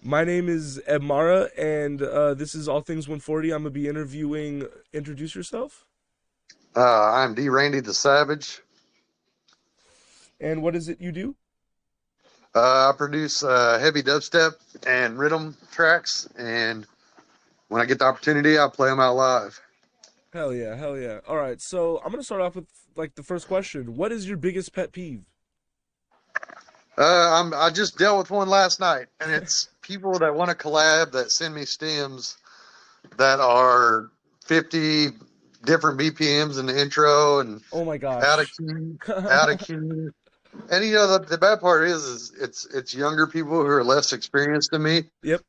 My name is Ebmarah, and this is AllThings140. I'm gonna be interviewing. Introduce yourself. I'm D. Randy the Savage. And what is it you do? I produce heavy dubstep and rhythm tracks, and when I get the opportunity, I play them out live. Hell yeah, hell yeah. All right, so I'm gonna start off with like the first question. What is your biggest pet peeve? I just dealt with one last night, and it's people that want to collab that send me stems that are 50 different BPMs in the intro and Oh my out of gosh. key, out of key. And the bad part is it's younger people who are less experienced than me. Yep,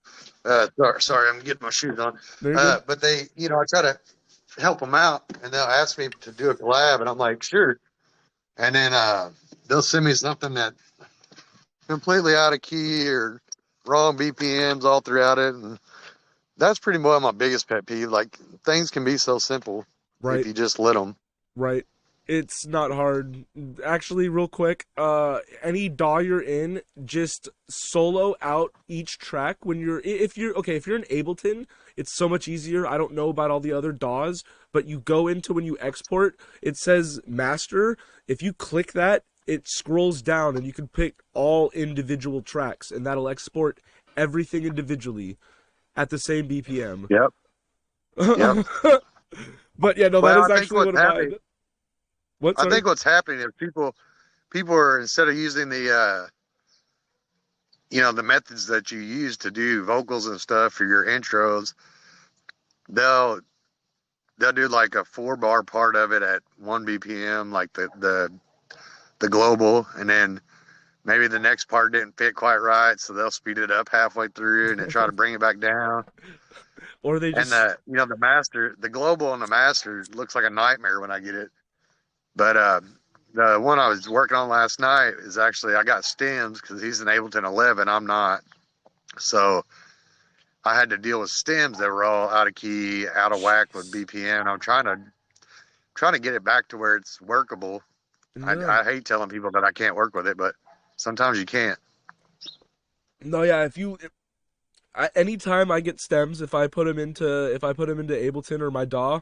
Sorry, I'm getting my shoes on. very good. But they, I try to help them out, and they'll ask me to do a collab, and I'm like, sure. And then they'll send me something that completely out of key or wrong BPMs all throughout it, and that's pretty much my biggest pet peeve. Like things can be so simple if Right. you just let them. Right. It's not hard. Actually, real quick, any DAW you're in, just solo out each track when if you're okay, if you're in Ableton, it's so much easier. I don't know about all the other DAWs, but you go into when you export, it says master. If you click that, it scrolls down and you can pick all individual tracks and that'll export everything individually at the same BPM. Yep, yep. But yeah, no, that Well, is actually one of mine. What, I sorry? think what's happening is people are instead of using the methods that you use to do vocals and stuff for your intros, they'll they'll do like a 4 bar part of it at 1 BPM, like the global, and then maybe the next part didn't fit quite right, so they'll speed it up halfway through and then try to bring it back down. Or they And just the global and the master looks like a nightmare when I get it. But the one I was working on last night is actually I got stems because he's an Ableton 11, I'm not, so I had to deal with stems that were all out of key, out of whack with BPM. I'm trying to get it back to where it's workable. no, I hate telling people that I can't work with it, but sometimes you can't. no, yeah. Anytime I get stems, if I put them into Ableton or my DAW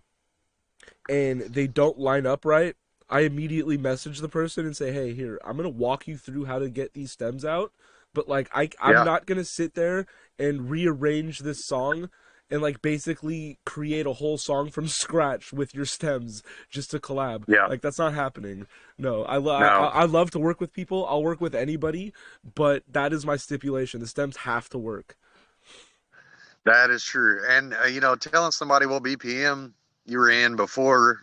and they don't line up right, I immediately message the person and say, "Hey, here, I'm gonna walk you through how to get these stems out." But like, I'm Yeah, not gonna sit there and rearrange this song and like basically create a whole song from scratch with your stems just to collab. yeah, Like that's not happening. No, no, I love to work with people. I'll work with anybody, but that is my stipulation. The stems have to work. that is true. And telling somebody what BPM you were in before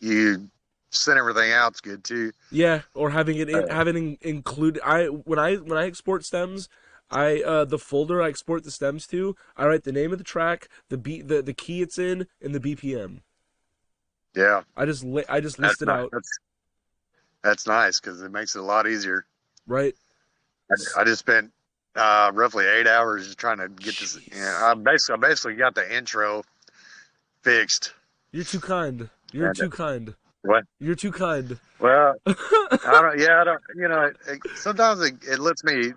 you sent everything out's good too. Yeah, or Uh, include. When I export stems, I the folder I export the stems to, I write the name of the track, the key it's in, and the BPM. yeah, I just that's list it not out, that's nice because it makes it a lot easier. right? I just spent roughly 8 hours just trying to get this. I basically got the intro fixed. You're too kind. You're And too kind. what? You're too kind. Well, I don't. Yeah, I don't. Sometimes it lets me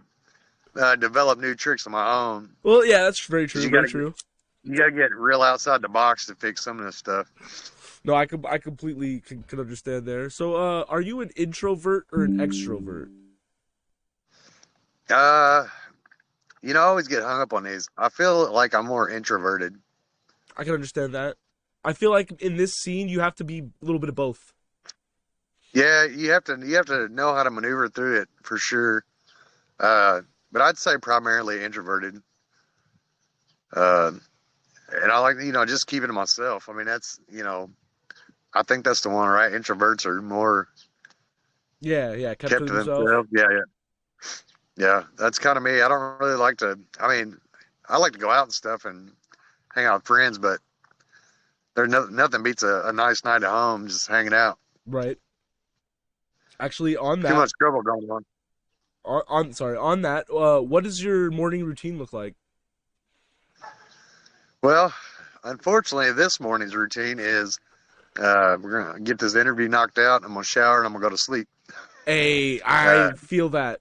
develop new tricks of my own Well, yeah, that's very because true. Very true. you gotta get real outside the box to fix some of this stuff. No, I completely can understand there. So, are you an introvert or an extrovert? Uh, I always get hung up on these. I feel like I'm more introverted. I can understand that. I feel like in this scene you have to be a little bit of both. Yeah, you have to know how to maneuver through it for sure. Uh, but I'd say primarily introverted. Uh, and I like just keeping to myself. I mean, I think that's the one, right? Introverts are more Yeah, yeah, kept to kept to himself. themselves. Yeah, yeah, yeah. That's kind of me. I don't really like to. I mean, I like to go out and stuff and hang out with friends, but nothing beats a nice night at home just hanging out. Right. Actually, Too much trouble going on. on that, what does your morning routine look like? Well, unfortunately, this morning's routine is we're gonna get this interview knocked out. I'm gonna shower and I'm gonna go to sleep. Hey, Uh, I feel that.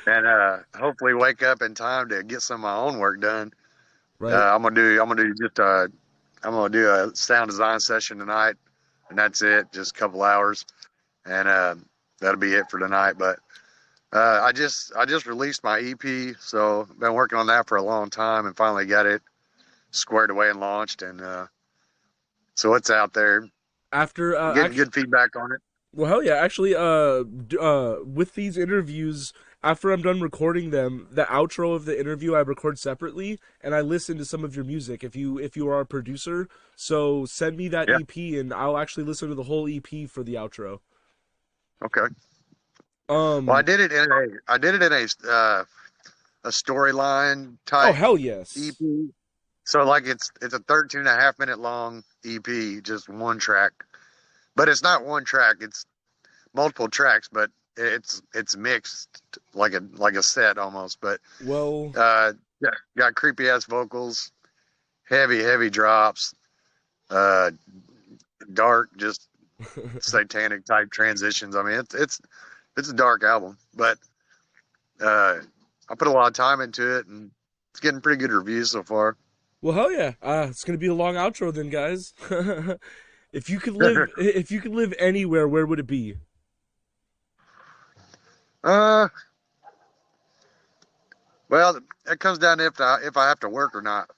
and hopefully wake up in time to get some of my own work done. Right. I'm gonna do just I'm gonna do a sound design session tonight, and that's it. Just a couple hours, and that'll be it for tonight. But I just released my EP, so I've been working on that for a long time, and finally got it squared away and launched, and so it's out there. After Getting good feedback on it. well, hell yeah. Actually, with these interviews, after I'm done recording them, the outro of the interview I record separately, and I listen to some of your music. If you are a producer, so send me that Yeah. EP, and I'll actually listen to the whole EP for the outro. Okay. Well, Um. I did it in a storyline Oh type hell yes. EP. So like it's a 13 and a half minute long EP, just one track. But it's not one track, it's multiple tracks, but it's mixed like a set almost. But Well. uh got creepy ass vocals, heavy drops, uh dark, just satanic type transitions. I mean it's a dark album, but uh I put a lot of time into it and it's getting pretty good reviews so far. Well, hell yeah. It's gonna be a long outro then, guys. If you could live anywhere, where would it be? uh well, it comes down to if I have to work or not.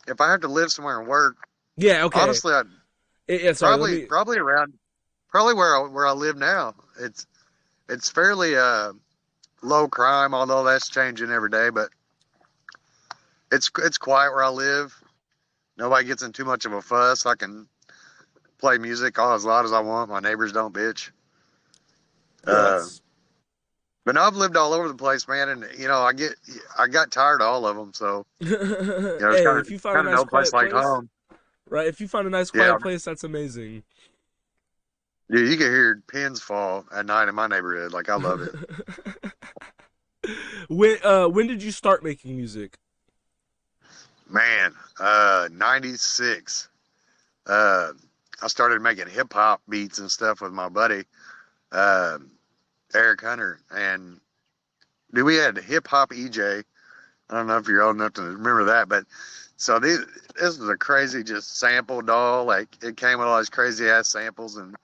If I have to live somewhere and work, Yeah. Okay. honestly, I'd Yeah. Sorry. Let me. probably around probably where I live now. It's fairly low crime, although that's changing every day. But it's quiet where I live. Nobody gets in too much of a fuss. I can play music all as loud as I want. My neighbors don't bitch. Well, Uh, that's. but no, I've lived all over the place, man, and I got tired of all of them. So it's Hey, if you find a kind of nice no place quiet like place, home. right? If you find a nice Yeah, quiet place, that's amazing. dude, you can hear pins fall at night in my neighborhood. Like I love it. When did you start making music? Man, 96. Uh, I started making hip hop beats and stuff with my buddy, uh, Eric Hunter. And dude, we had hip hop EJ. I don't know if you're old enough to remember that, but so this was a crazy just sample doll. Like it came with all these crazy ass samples and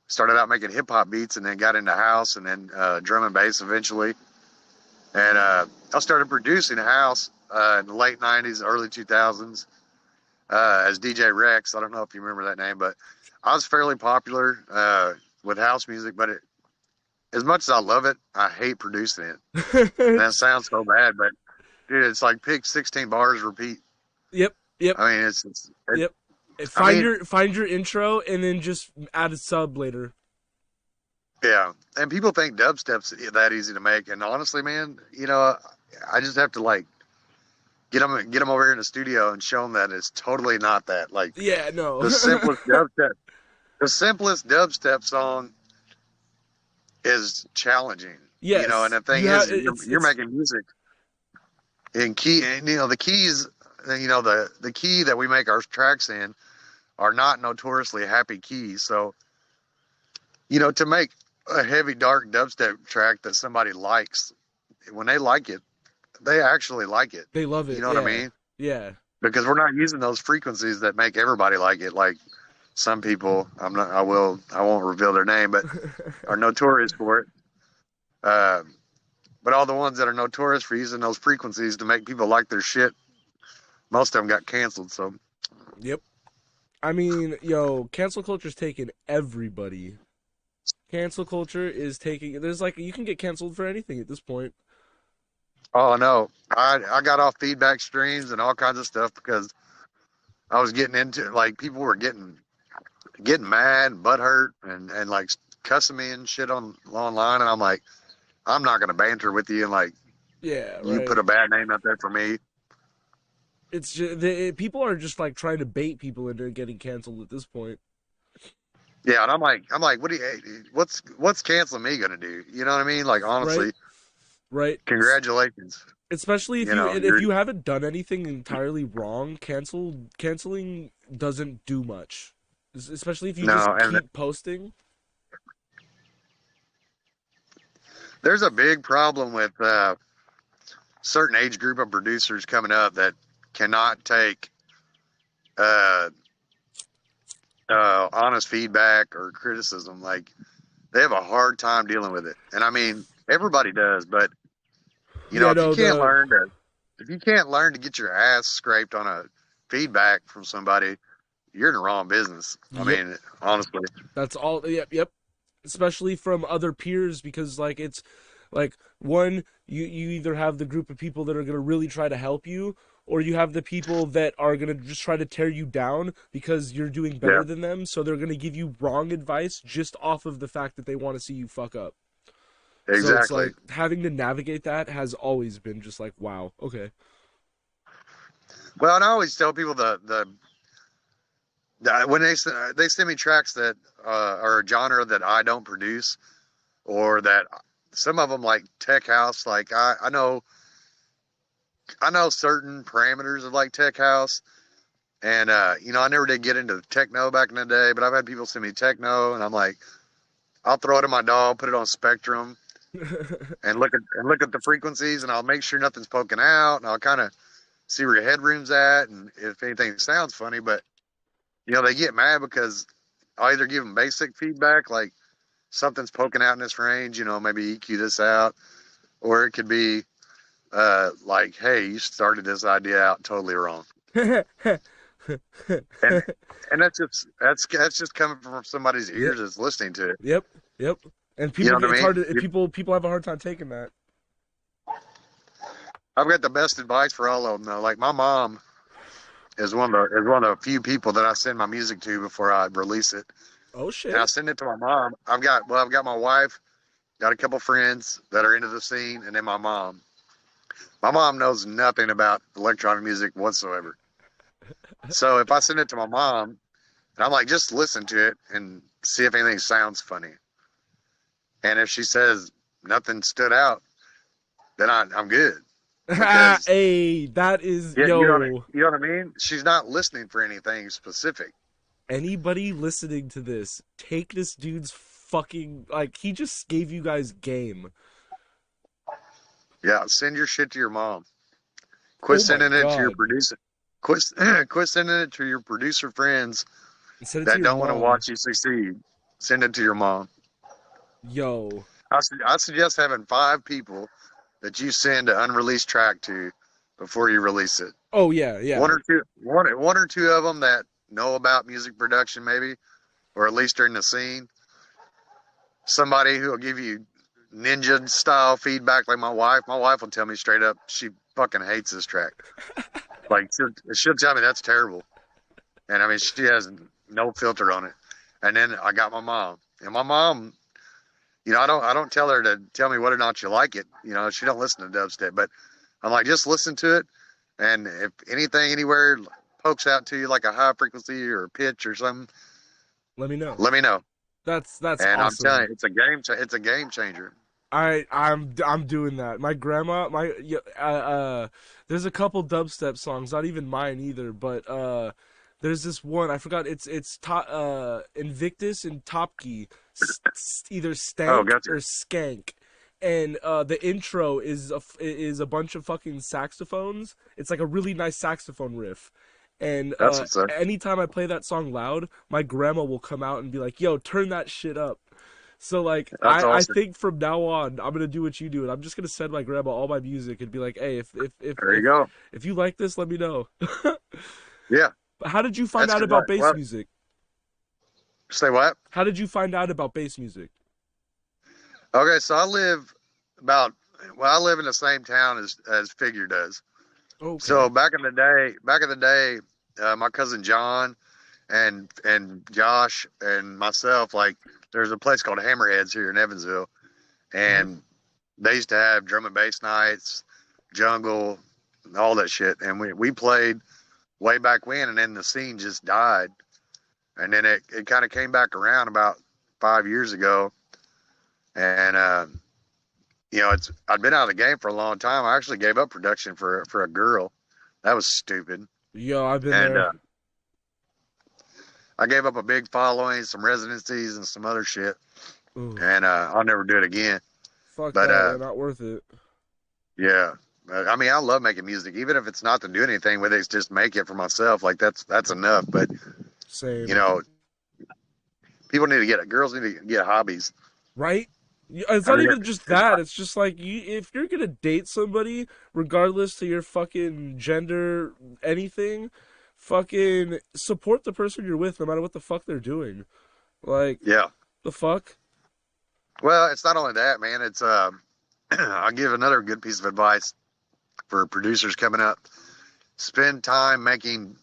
started out making hip hop beats and then got into house and then drum and bass eventually. And I started producing house in the late 90s, early 2000s as DJ Rex. I don't know if you remember that name, but I was fairly popular with house music. But as much as I love it, I hate producing it. And that sounds so bad, but dude, it's like pick 16 bars, repeat. Yep, yep, I mean, yep. I Find mean, your intro and then just add a sub later. yeah. And people think dubstep's that easy to make, and honestly, man, I just have to like get them over here in the studio and show them that it's totally not that. Like Yeah, no. the simplest dubstep, the simplest dubstep song is challenging, and Yes, the thing you have. is, you're making music in key, and the keys, the key that we make our tracks in are not notoriously happy keys. So, to make a heavy, dark dubstep track that somebody likes, when they like it, they actually like it. They love You it. know what I Yeah, mean? yeah. Because we're not using those frequencies that make everybody like it. Like some people, I won't reveal their name, but are notorious for it. Um, but all the ones that are notorious for using those frequencies to make people like their shit, most of them got canceled. So, Yep. I mean, yo, cancel culture's taking everybody. Cancel culture is taking. There's like you can get canceled for anything at this point. oh no, I got off feedback streams and all kinds of stuff because I was getting into like people were getting mad, butthurt, and like cussing me and shit on online, and I'm like, I'm not gonna banter with you and like Yeah, you put right. a bad name out there for me. It's just people are just like trying to bait people into getting canceled at this point. Yeah, and I'm like, what's canceling me gonna do? You know what I mean? Like Right, honestly, right. congratulations. Especially if You you know, and if you're you haven't done anything entirely wrong, canceling doesn't do much. Especially if you just no, and keep posting. there's a big problem with certain age group of producers coming up that cannot take uh, honest feedback or criticism. Like they have a hard time dealing with it, and I mean everybody does. But you know, Yeah, no, if you can't learn to get your ass scraped on a feedback from somebody, you're in the wrong business. I yep, mean, honestly, that's all. Yep, yep. Especially from other peers, because like it's like one, you either have the group of people that are gonna really try to help you, or you have the people that are gonna just try to tear you down because you're doing yeah, better than them. So they're gonna give you wrong advice just off of the fact that they want to see you fuck up. So it's exactly. like having to navigate that has always been just like, wow, okay. Well, and I always tell people when they send me tracks that are a genre that I don't produce, or that some of them like tech house, like I know certain parameters of like tech house, and you know I never did get into techno back in the day, but I've had people send me techno, and I'm like, I'll throw it in my DAW, put it on Spectrum, and look at the frequencies, and I'll make sure nothing's poking out, and I'll kind of see where your headroom's at, and if anything sounds funny, but you know they get mad because I either give them basic feedback like something's poking out in this range, you know, maybe EQ this out, or it could be like, hey, you started this idea out totally wrong, and that's just coming from somebody's Yep, ears that's listening to it. yep, yep. And You know people what get I it's mean? hard to people have a hard time taking that. I've got the best advice for all of them though. Like my mom is one of the few people that I send my music to before I release it, Oh and I shit. send it to my mom. I've got my wife, got a couple friends that are into the scene, and then my mom. My mom knows nothing about electronic music whatsoever. So if I send it to my mom, and I'm like, just listen to it and see if anything sounds funny. And if she says nothing stood out, then I'm good because Hey, that is yeah, yo. you know what I mean. She's not listening for anything specific. Anybody listening to this, take this dude's fucking like he just gave you guys game. Yeah, send your shit to your mom. Quit Oh my sending it to your god. producer. Quit quit sending it to your producer friends Send it to that your don't want to mom. watch you succeed. Send it to your mom. Yo. I suggest having 5 people that you send an unreleased track to before you release it. Oh yeah, yeah. One or two of them that know about music production, maybe, or at least are in the scene. Somebody who will give you ninja style feedback, like my wife. My wife will tell me straight up she fucking hates this track. Like she'll tell me that's terrible, and I mean she has no filter on it. And then I got my mom, and my mom, you know, I don't tell her to tell me whether or not you like it. You know, she don't listen to dubstep, but I'm like, just listen to it, and if anything anywhere pokes out to you like a high frequency or a pitch or something, Let me know. let me know. That's And I'm telling awesome. you, it's a game changer. I'm doing that. My grandma, my yeah, there's a couple dubstep songs, not even mine either, but there's this one I forgot. It's Invictus and Topkey, either Oh, Stank gotcha. or Skank, and the intro is a bunch of fucking saxophones. It's like a really nice saxophone riff, and That's what's up. anytime I play that song loud, my grandma will come out and be like, "Yo, turn that shit up." So like That's I awesome. think from now on I'm gonna do what you do and I'm just gonna send my grandma all my music and be like, hey, There you go. if you like this, let me know. Yeah, But how did you find that's out good. about bass Well, music? say what? How did you find out about bass music? Okay, so I live in the same town as Figure does. Okay. So back in the day, my cousin John and Josh and myself, like, there's a place called Hammerheads here in Evansville, Hmm. and they used to have drum and bass nights, jungle, all that shit, and we played way back when, and then the scene just died, and then it kind of came back around about 5 years ago, and you know, it's I'd been out of the game for a long time. I actually gave up production for a girl. That was stupid. Yo, I've been And there. I gave up a big following, some residencies, and some other shit. Ooh. And I'll never do it again. Fuck But that. Yeah, not worth it. yeah. I mean, I love making music, even if it's not to do anything with it. It's just make it for myself. Like that's enough. But you Same. know, people need to get it. Girls need to get hobbies. Right? It's I not mean, even just it's that. not, It's just like if you're gonna date somebody, regardless to your fucking gender, anything, fucking support the person you're with, no matter what the fuck they're doing. Like yeah. the fuck. Well, it's not only that, man. It's I'll give another good piece of advice for producers coming up. Spend time making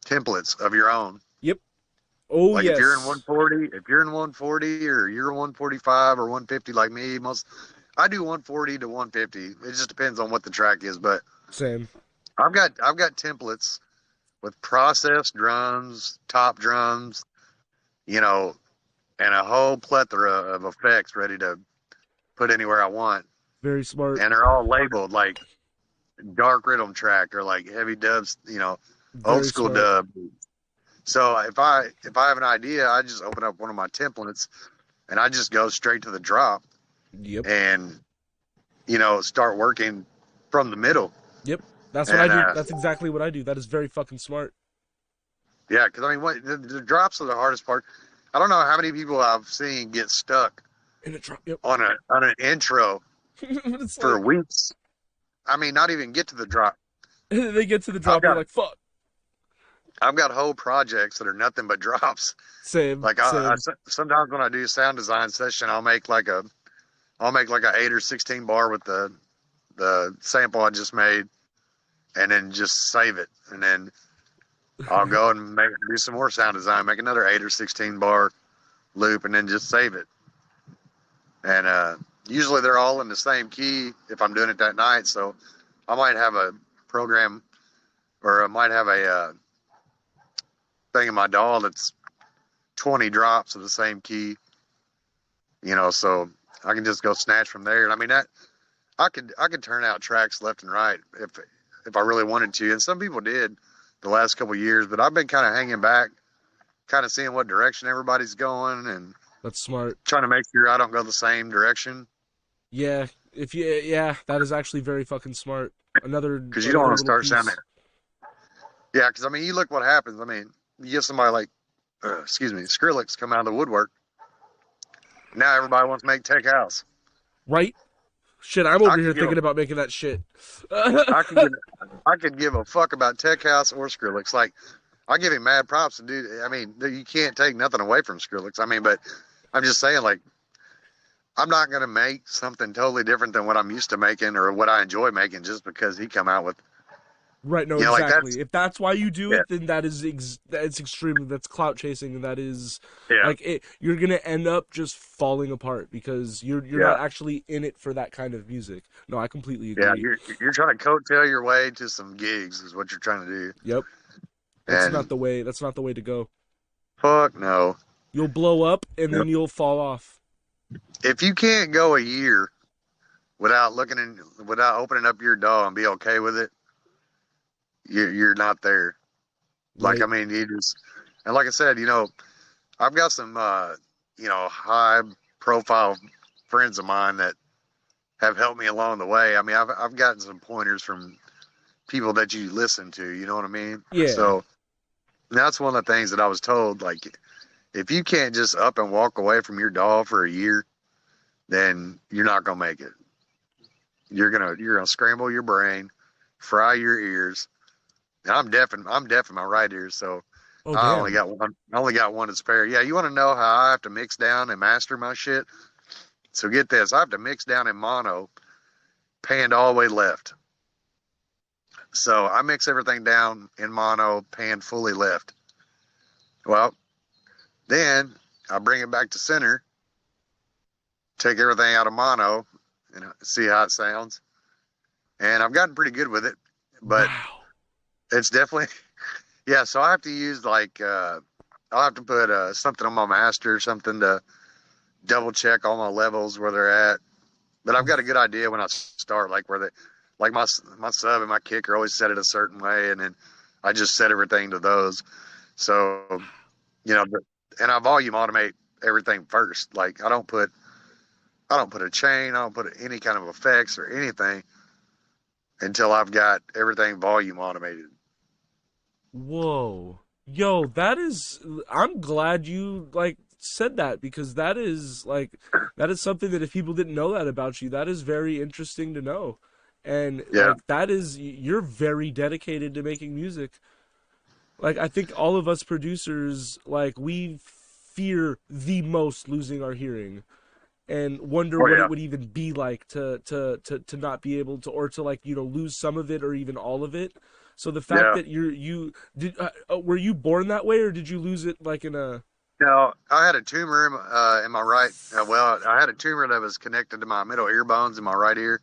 templates of your own. Yep. Oh Like yes. if you're in 140 or you're 145 or 150 like me, most I do 140 to 150. It just depends on what the track is, but Same. I've got templates with processed drums, top drums, you know, and a whole plethora of effects ready to put anywhere I want. Very smart. And they're all labeled like dark rhythm track or like heavy dubs, old Very school smart. dub. So if I have an idea, I just open up one of my templates and I just go straight to the drop Yep. and start working from the middle. Yep. That's what I And do. That's exactly what I do. That is very fucking smart. yeah, because I mean, the drops are the hardest part. I don't know how many people I've seen get stuck In a drop. Yep. on an intro But it's for like weeks. I mean, not even get to the drop. they get to the I've drop, they're got like, fuck. I've got whole projects that are nothing but drops. Same. Like Same. sometimes when I do sound design session, I'll make like a 8 or 16 bar with the sample I just made, and then just save it, and then I'll go and do some more sound design, make another 8 or 16 bar loop, and then just save it. And usually they're all in the same key if I'm doing it that night. So I might have a program, or I might have a thing in my DAW that's 20 drops of the same key, so I can just go snatch from there. And I mean that I could turn out tracks left and right if I really wanted to, and some people did the last couple of years. But I've been kind of hanging back, kind of seeing what direction everybody's going, and That's smart. trying to make sure I don't go the same direction. Yeah. If you yeah, that is actually very fucking smart. Because you don't Another want to little start sounding. piece. Yeah, because I mean, you look what happens. I mean, you get somebody like, excuse me, Skrillex come out of the woodwork. Now everybody wants to make tech house. Right? Shit, I'm I over here could give a thinking about making that shit. I could give I could give a fuck about tech house or Skrillex. Like I give him mad props to do. I mean, you can't take nothing away from Skrillex. I mean, but I'm just saying, like, I'm not gonna make something totally different than what I'm used to making or what I enjoy making just because he come out with, Right, no, like that's exactly. If that's why you do yeah, it, then that's extremely that's clout chasing, and that is yeah, like you're gonna end up just falling apart because you're yeah, not actually in it for that kind of music. No, I completely yeah. agree. You're trying to coattail your way to some gigs is what you're trying to do, Yep, that's not and the way. That's not the way to go. fuck no. You'll blow up and No. then you'll fall off. If you can't go a year without opening up your DAW and be okay with it, you're not there. Like I Right? mean, you just and like I said, I've got some high profile friends of mine that have helped me along the way. I mean, I've gotten some pointers from people that you listen to. You know what I mean? Yeah. So that's one of the things that I was told. Like, if you can't just up and walk away from your DAW for a year, then you're not gonna make it. You're gonna scramble your brain, fry your ears. And I'm deaf in my right ear, so Oh I only damn. got one. I only got one to spare. Yeah, you want to know how I have to mix down and master my shit? So get this: I have to mix down in mono, panned all the way left. So I mix everything down in mono, panned fully left. Well, then I bring it back to center, take everything out of mono, and see how it sounds. And I've gotten pretty good with it, but Wow. it's definitely yeah. So I have to use like I'll have to put something on my master, something to double check all my levels where they're at. But I've got a good idea when I start, like where like my sub and my kick are always set it a certain way, and then I just set everything to those. So you know, and I volume automate everything first. Like I don't put I don't put a chain, I don't put any kind of effects or anything until I've got everything volume automated. Whoa. Yo, that is I'm glad you like said that because that is something that if people didn't know that about you, that is very interesting to know. And Yeah. like that is you're very dedicated to making music. Like I think all of us producers like we fear the most losing our hearing and wonder Oh what it yeah. would even be like to not be able to or to like lose some of it or even all of it. So the fact Yeah. that you did were you born that way or did you lose it like in a No, I had a tumor in my right. Well, I had a tumor that was connected to my middle ear bones in my right ear,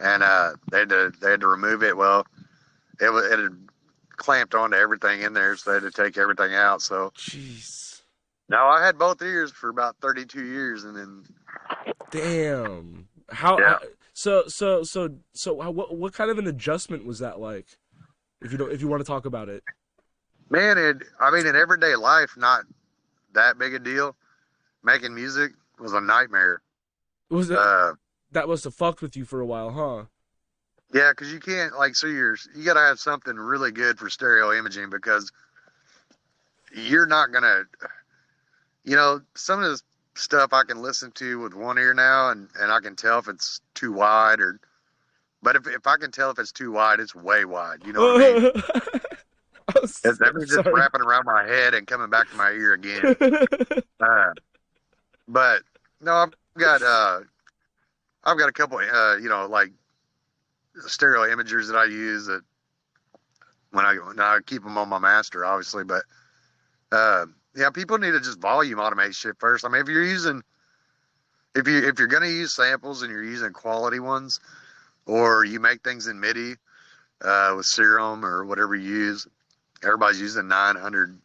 and they had to remove it. Well, it had clamped onto everything in there, so they had to take everything out. So jeez now I had both ears for about 32 years, and then damn how yeah, what kind of an adjustment was that like if you don't if you want to talk about it man, it. I mean, in everyday life, not that big a deal. Making music was a nightmare. was it Uh, that must have fucked with you for a while huh yeah, because you can't like so you got to have something really good for stereo imaging because you're not gonna some of this stuff I can listen to with one ear now, and I can tell if it's too wide or, but if I can tell if it's too wide, it's way wide. You know what I mean? That I'm means it's sorry. wrapping around my head and coming back to my ear again. Uh, but no, I've got a couple, like stereo imagers that I use that when I keep them on my master, obviously, but yeah, people need to just volume automate shit first. I mean, if you're gonna use samples and you're using quality ones, or you make things in MIDI with Serum or whatever you use. Everybody's using 900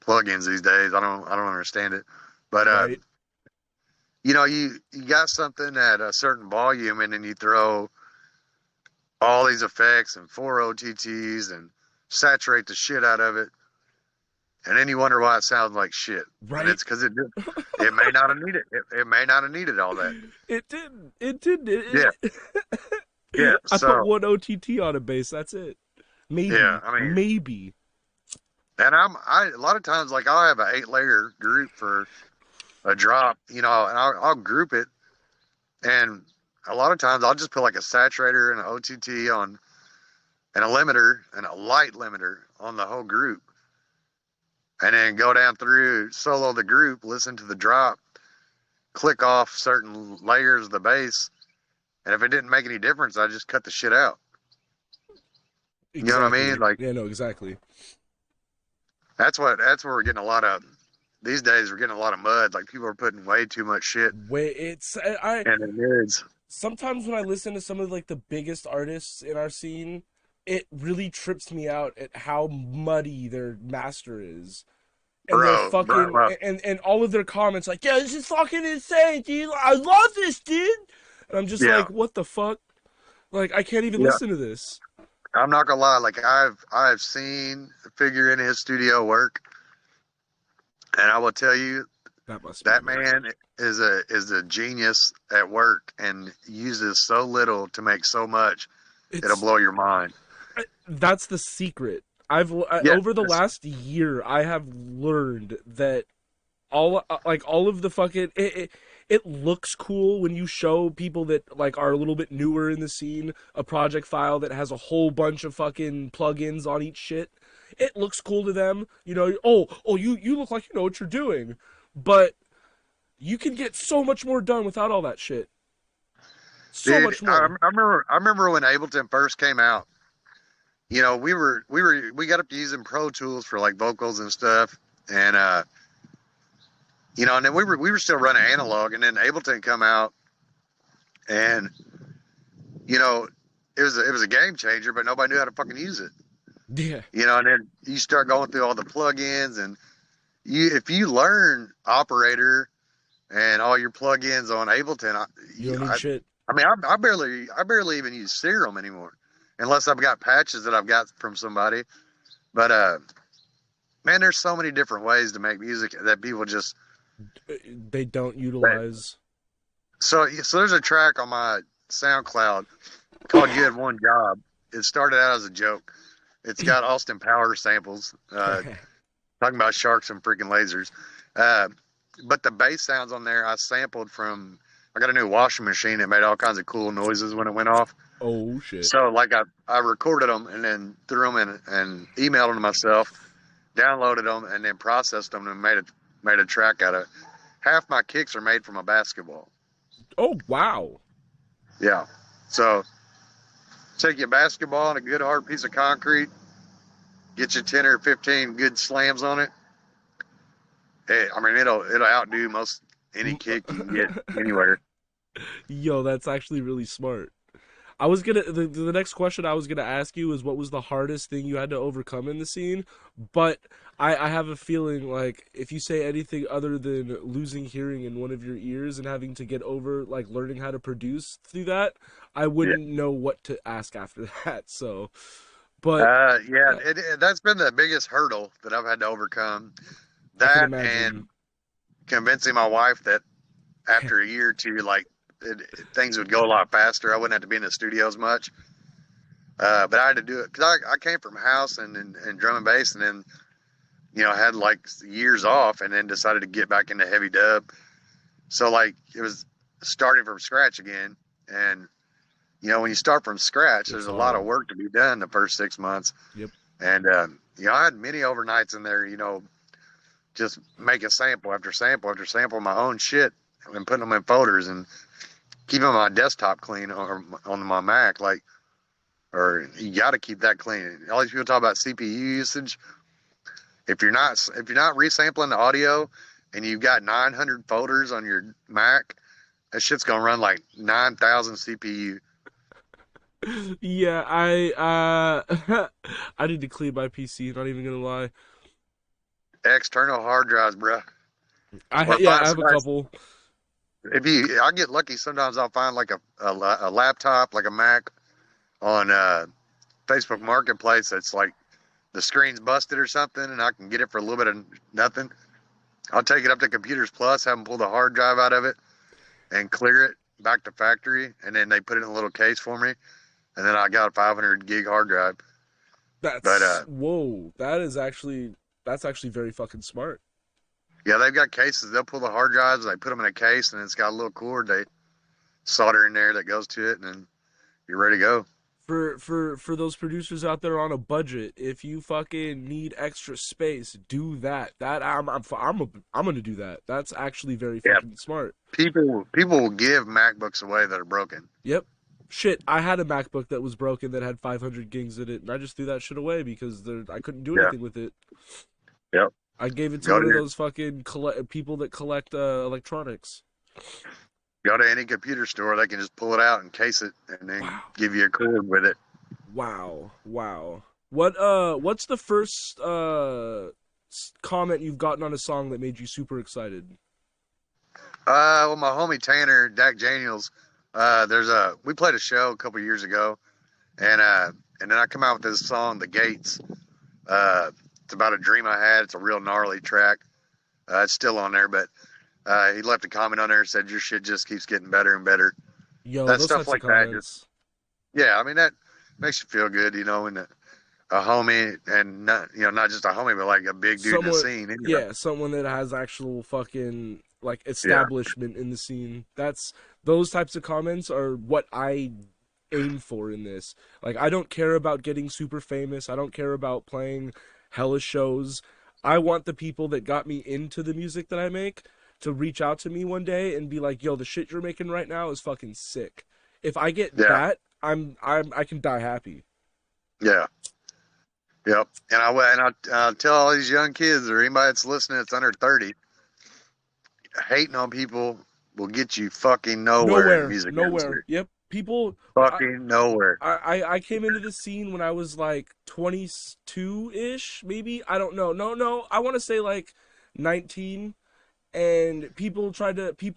plugins these days. I don't understand it, but Right. you got something at a certain volume, and then you throw all these effects and four OTTs and saturate the shit out of it, and then you wonder why it sounds like shit. And Right. it's because it may not have needed it may not have needed all that. It didn't. It didn't. Yeah, yeah. I put So one OTT on a bass. That's it. yeah, Maybe. I mean, Maybe. and I a lot of times like I'll have an 8 layer group for a drop, and I'll group it. And a lot of times I'll just put like a saturator and an OTT on and a limiter and a light limiter on the whole group. And then go down through, solo the group, listen to the drop, click off certain layers of the bass. And if it didn't make any difference, I just cut the shit out. You know what I mean? Exactly. Like Yeah, no, exactly. that's where we're getting a lot of these days. We're getting a lot of mud. Like people are putting way too much shit Wait, it's I in the mids. sometimes when I listen to some of like the biggest artists in our scene, it really trips me out at how muddy their master is. And they're fucking Bro. and all of their comments like, yeah, this is fucking insane, dude. I love this, dude. And I'm just Yeah. like, what the fuck? Like, I can't even Yeah. listen to this. I'm not gonna lie, like I've seen Figure in his studio work, and I will tell you That must be that amazing. man is a genius at work and uses so little to make so much. It'll It's blow your mind. that's the secret. Yeah, Over the last year, I have learned that all of the fucking it looks cool when you show people that like are a little bit newer in the scene a project file that has a whole bunch of fucking plugins on each shit. It looks cool to them, oh, you look like you know what you're doing, but you can get so much more done without all that shit. So dude. much I, more. I remember. I remember when Ableton first came out. We got up to using Pro Tools for like vocals and stuff, and and then we were still running analog, and then Ableton come out, and you know, it was a game changer, but nobody knew how to fucking use it. Yeah, And then you start going through all the plugins, and if you learn Operator and all your plugins on Ableton, you don't need shit. I mean, I barely even use Serum anymore, unless I've got patches that I've got from somebody. But man, there's so many different ways to make music that people just They don't utilize. So there's a track on my SoundCloud called "You Had One Job." It started out as a joke. It's got Austin Powers samples, talking about sharks and freaking lasers. Uh, but the bass sounds on there, I sampled from. I got a new washing machine that made all kinds of cool noises when it went off. Oh shit. So like I recorded them and then threw them in and emailed them to myself, downloaded them and then processed them and made a track out of it. Half my kicks are made from a basketball. Oh wow. Yeah. So take your basketball and a good hard piece of concrete, get you 10 or 15 good slams on it. I mean, it'll outdo most any kick you can get anywhere. Yo, that's actually really smart. I was gonna the next question I was gonna ask you is what was the hardest thing you had to overcome in the scene, but I have a feeling like if you say anything other than losing hearing in one of your ears and having to get over like learning how to produce through that, I Yeah. wouldn't know what to ask after that. So, but Yeah, yeah, that's been the biggest hurdle that I've had to overcome. I can That and imagine. convincing my wife that after a year or two, like things would go a lot faster. I wouldn't have to be in the studio as much. But I had to do it because I came from house and drum and bass, and then had like years off, and then decided to get back into heavy dub. So like it was starting from scratch again, and when you start from scratch, It's there's a lot of hard. work to be done the first 6 months, Yep. and I had many overnights in there, just making sample after sample after sample of my own shit and putting them in folders and keeping my desktop clean on my Mac, like, or you got to keep that clean. All these people talk about CPU usage. If you're not resampling the audio and you've got 900 folders on your Mac, that shit's gonna run like 9,000 CPU. Yeah, I need to clean my PC, not even gonna lie. External hard drives, bro. Or Yeah, find I have a somebody. couple. I get lucky. Sometimes I'll find like a laptop, like a Mac, on Facebook Marketplace. That's like the screen's busted or something, and I can get it for a little bit of nothing. I'll take it up to Computers Plus, have them pull the hard drive out of it, and clear it back to factory, and then they put it in a little case for me, and then I got a 500 gig hard drive. But That's whoa. That's actually very fucking smart. yeah, they've got cases. They'll pull the hard drives, they put them in a case, and it's got a little cord they solder in there that goes to it, and then you're ready to go. For those producers out there on a budget, if you fucking need extra space, do that. I'm gonna do that. That's actually very Yeah, fucking smart. people will give MacBooks away that are broken. Yep. Shit, I had a MacBook that was broken that had 500 gigs in it, and I just threw that shit away because I couldn't do Yeah, anything with it. yep. I gave it to Go one of to those fucking people that collect electronics. go to any computer store, they can just pull it out and case it, and then Wow. give you a cord with it. Wow. Wow. What's the first comment you've gotten on a song that made you super excited? Well, my homie Tanner, Dak Daniels, we played a show a couple years ago, and then I come out with this song, The Gates. It's about a dream I had. It's a real gnarly track. It's still on there, but he left a comment on there and said, "Your shit just keeps getting better and better." Yo, That those stuff types of like that, just comments. yeah. I mean, that makes you feel good, and a homie, and not just a homie, but like a big dude in the Someone scene. Anyway, yeah, someone that has actual fucking like yeah, establishment in the scene. That's those types of comments are what I aim for in this. Like I don't care about getting super famous. I don't care about playing hella shows. I want the people that got me into the music that I make to reach out to me one day and be like, "Yo, the shit you're making right now is fucking sick." If I get yeah, that, I can die happy. yeah, yep. I'll tell all these young kids or anybody that's listening that's under 30, hating on people will get you fucking nowhere in the Nowhere, music nowhere. industry. Yep. People Fucking nowhere. I came into the scene when I was like 22 ish, maybe. I don't know. No. I want to say like 19. And people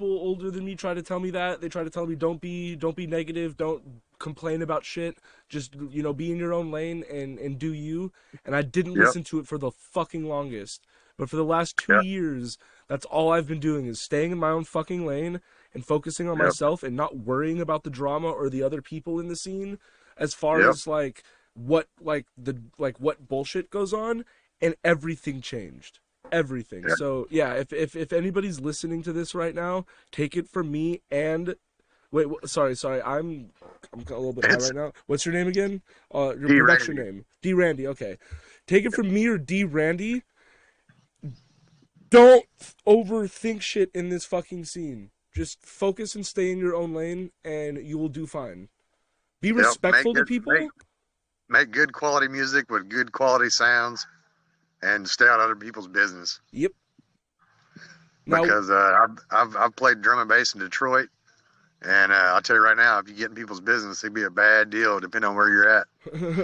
older than me try to tell me that. They try to tell me don't be negative, don't complain about shit. Just be in your own lane and do you. And I didn't Yep, listen to it for the fucking longest. But for the last two yep, years, that's all I've been doing is staying in my own fucking lane and focusing on Yep. myself and not worrying about the drama or the other people in the scene as far Yep. as what bullshit goes on, and everything changed. Everything. Yeah. So yeah, if anybody's listening to this right now, take it from me. And wait, sorry, I'm a little bit high It's right now. What's your name again? Your D production Randy. name, D Randy. Okay, take it from me or D Randy. Don't overthink shit in this fucking scene. Just focus and stay in your own lane, and you will do fine. Be Yep. respectful to people. Make good quality music with good quality sounds, and stay out of other people's business. Yep. Now, Because I've played drum and bass in Detroit, and I'll tell you right now, if you get in people's business, it'd be a bad deal depending on where you're at.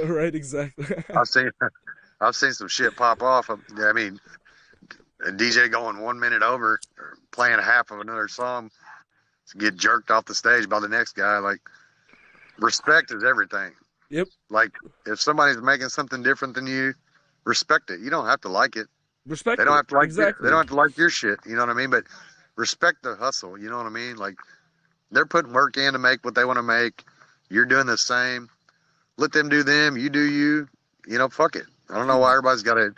right, exactly. I've seen I've seen some shit pop off. I mean, a DJ going 1 minute over, or playing half of another song, to get jerked off the stage by the next guy. Like, respect is everything. Yep. Like, if somebody's making something different than you, respect it. You don't have to like it. They Respect don't it. have to like your, they don't Exactly. have to like your shit. You know what I mean? But respect the hustle. You know what I mean? Like, they're putting work in to make what they want to make. You're doing the same. Let them do them. You do you. You know, fuck it. I don't know why Ex- everybody's got to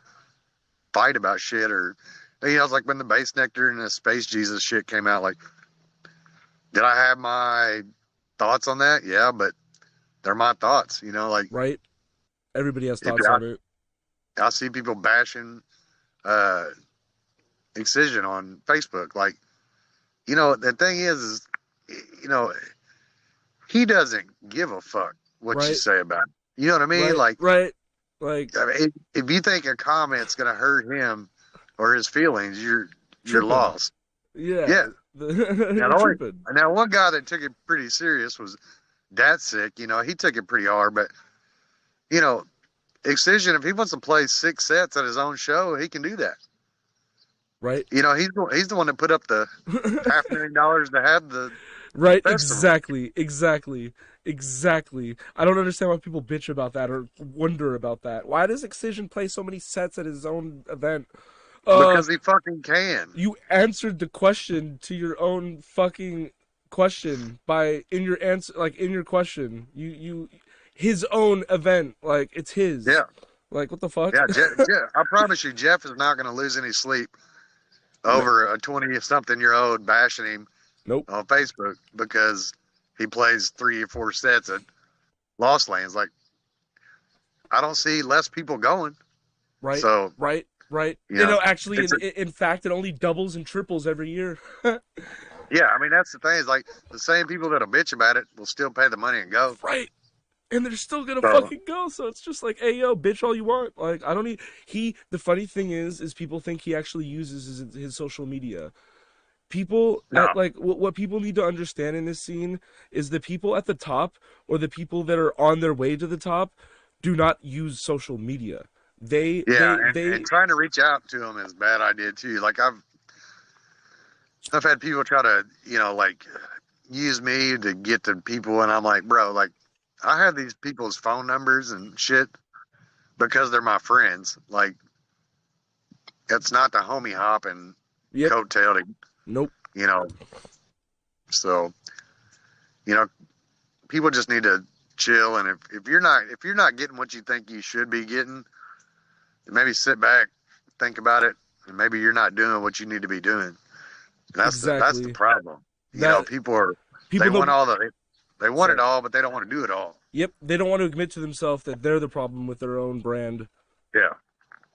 fight about shit, or it's like when the Bass Nectar and the Space Jesus shit came out. Like, did I have my thoughts on that? Yeah, but they're my thoughts. Like, right. Everybody has if thoughts on it. I see people bashing uh Excision on Facebook. Like, the thing is, you know, he doesn't give a fuck what you Right. say about him. You know what I mean? Right. Like, Right. Like I mean, if you think a comment's gonna hurt him or his feelings, you're tripping. lost. Yeah. Yeah. Now, You're tripping. one guy that took it pretty serious was Dat Sick. He took it pretty hard, but you know, Excision, if he wants to play 6 sets at his own show, he can do that. Right. He's the one that put up the $500,000 to have the Right, festival. exactly, exactly, exactly. I don't understand why people bitch about that or wonder about that. Why does Excision play so many sets at his own event? Uh, Because he fucking can. you answered the question to your own fucking question by in your answer, like in your question. His own event, like it's his. Yeah, Like what the fuck? yeah, I promise you, Jeff is not going to lose any sleep No, over a 20-something-year-old bashing him nope. on Facebook because he plays 3 or 4 sets at Lost Lands. Like, I don't see less people going. Right, So, right, right. you know, Actually, it's a, in fact, it only doubles and triples every year. yeah, I mean, that's the thing is like the same people that'll bitch about it will still pay the money and go. Right. And they're still gonna So, fucking go. So it's just like, hey yo, bitch, all you want. Like I don't need. He. The funny thing is people think he actually uses his social media. People no, at like what people need to understand in this scene is the people at the top or the people that are on their way to the top do not use social media. They yeah, they and they trying to reach out to him is a bad idea too. Like, I've had people try to, like, use me to get to people, and I'm like, bro, like, I have these people's phone numbers and shit because they're my friends. Like, it's not the homie hop and Yep. coattail to, Nope. you know. So, you know, people just need to chill. And if you're not getting what you think you should be getting, maybe sit back, think about it, and maybe you're not doing what you need to be doing. And that's the Exactly. problem. That People are they people want don't. all they want it Sorry. all, but they don't want to do it all. Yep. They don't want to admit to themselves that they're the problem with their own brand. Yeah.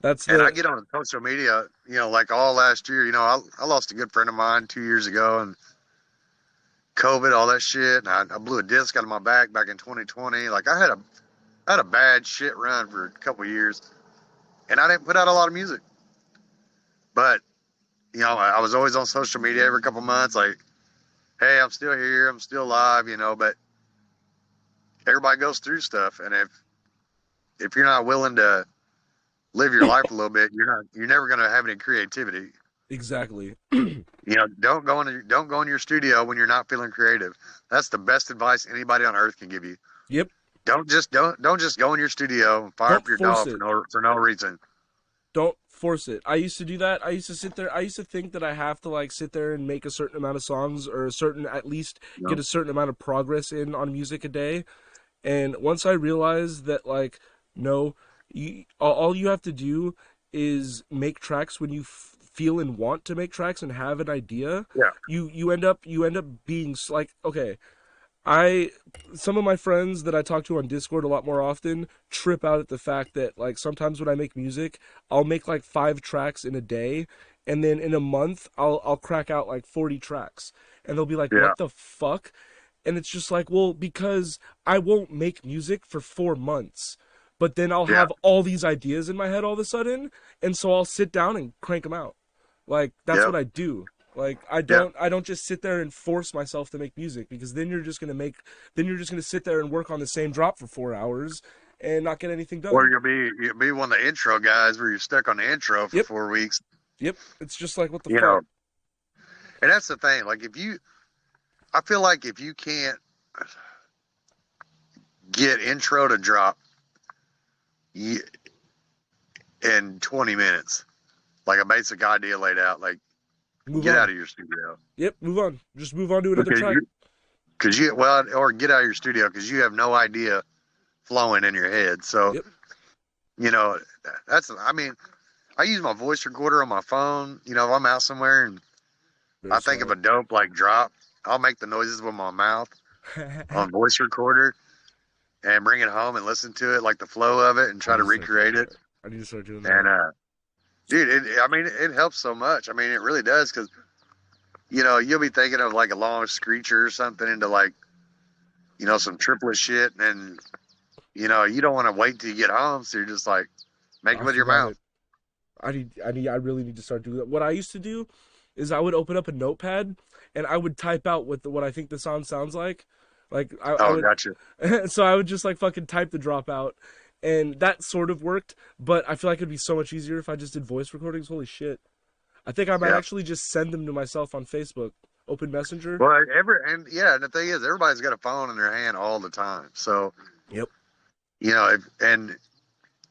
That's And I the get on social media, like all last year, I lost a good friend of mine 2 years ago, and COVID, all that shit. And I blew a disc out of my back in 2020. Like, I had a bad shit run for a couple of years, and I didn't put out a lot of music. But, I was always on social media every couple of months, like, hey, I'm still here, I'm still alive, but everybody goes through stuff. And if you're not willing to live your life a little bit, you're never gonna have any creativity. exactly. Don't go in your studio when you're not feeling creative. That's the best advice anybody on earth can give you. Yep. Don't just go in your studio and fire Don't up your force dog it. for no reason. Don't force it. I used to do that. I used to sit there. I used to think that I have to like sit there and make a certain amount of songs or a certain at least You get know? a certain amount of progress in on music a day. And once I realized that like no, all you have to do is make tracks when you feel and want to make tracks and have an idea. Yeah, You end up being like okay, I some of my friends that I talk to on Discord a lot more often trip out at the fact that like sometimes when I make music, I'll make like 5 tracks in a day, and then in a month I'll crack out like 40 tracks. And they'll be like, yeah, "What the fuck?" And it's just like, "Well, because I won't make music for 4 months, but then I'll yeah, have all these ideas in my head all of a sudden, and so I'll sit down and crank them out." Like that's yeah, what I do. Like I yeah. don't I don't just sit there and force myself to make music because then you're just gonna sit there and work on the same drop for 4 hours and not get anything Or done. you'll be one of the intro guys where you're stuck on the intro for Yep, 4 weeks. yep. It's just like what the You fuck. know, and that's the thing. I feel like if you can't get intro to drop you, in 20 minutes, like a basic idea laid out, like Move get out on. of your studio Yep, move on. Just move on to another because track. or get out of your studio because you have no idea flowing in your head. So Yep. you know, I mean, I use my voice recorder on my phone. If I'm out somewhere and Very I think of smart. a dope like drop, I'll make the noises with my mouth I on voice recorder and bring it home and listen to it, like the flow of it, and try need to to start doing recreate it. that. I need to start doing And that. dude, I mean, it helps so much. I mean, it really does because you'll be thinking of like a long screecher or something into like some triplet shit, and you don't want to wait till you get home, so you're just like make it I with your forgot mouth. it. I really need to start doing that. What I used to do is I would open up a notepad and I would type out what I think the song sounds like. Like I Oh, would gotcha. so I would just like fucking type the drop out, and that sort of worked, but I feel like it'd be so much easier if I just did voice recordings. Holy shit. I think I might Yeah. actually just send them to myself on Facebook. Open Messenger. Well, and the thing is, everybody's got a phone in their hand all the time. So Yep. and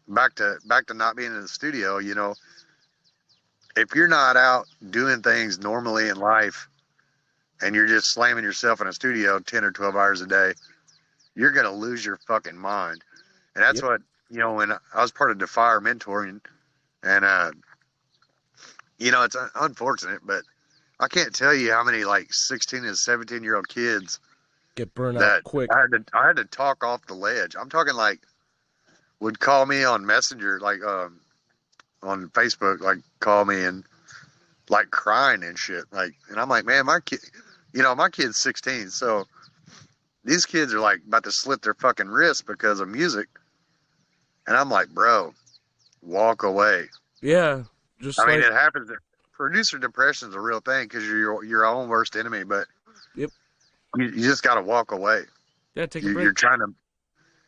back to not being in the studio. If you're not out doing things normally in life, and you're just slamming yourself in a studio 10 or 12 hours a day, you're gonna lose your fucking mind. And that's Yep. what when I was part of Defire mentoring, and it's unfortunate, but I can't tell you how many like 16 and 17-year-old kids Get burnt out that quick. I had to talk off the ledge. I'm talking like would call me on Messenger, like on Facebook, like call me and like crying and shit. Like, and I'm like, man, my kid's 16, so these kids are like about to slit their fucking wrists because of music, and I'm like, bro, walk away. Yeah. Just I mean, like it happens. Producer depression is a real thing because you're your own worst enemy, but yep. you just got to walk away. Yeah, take a You're break. trying to,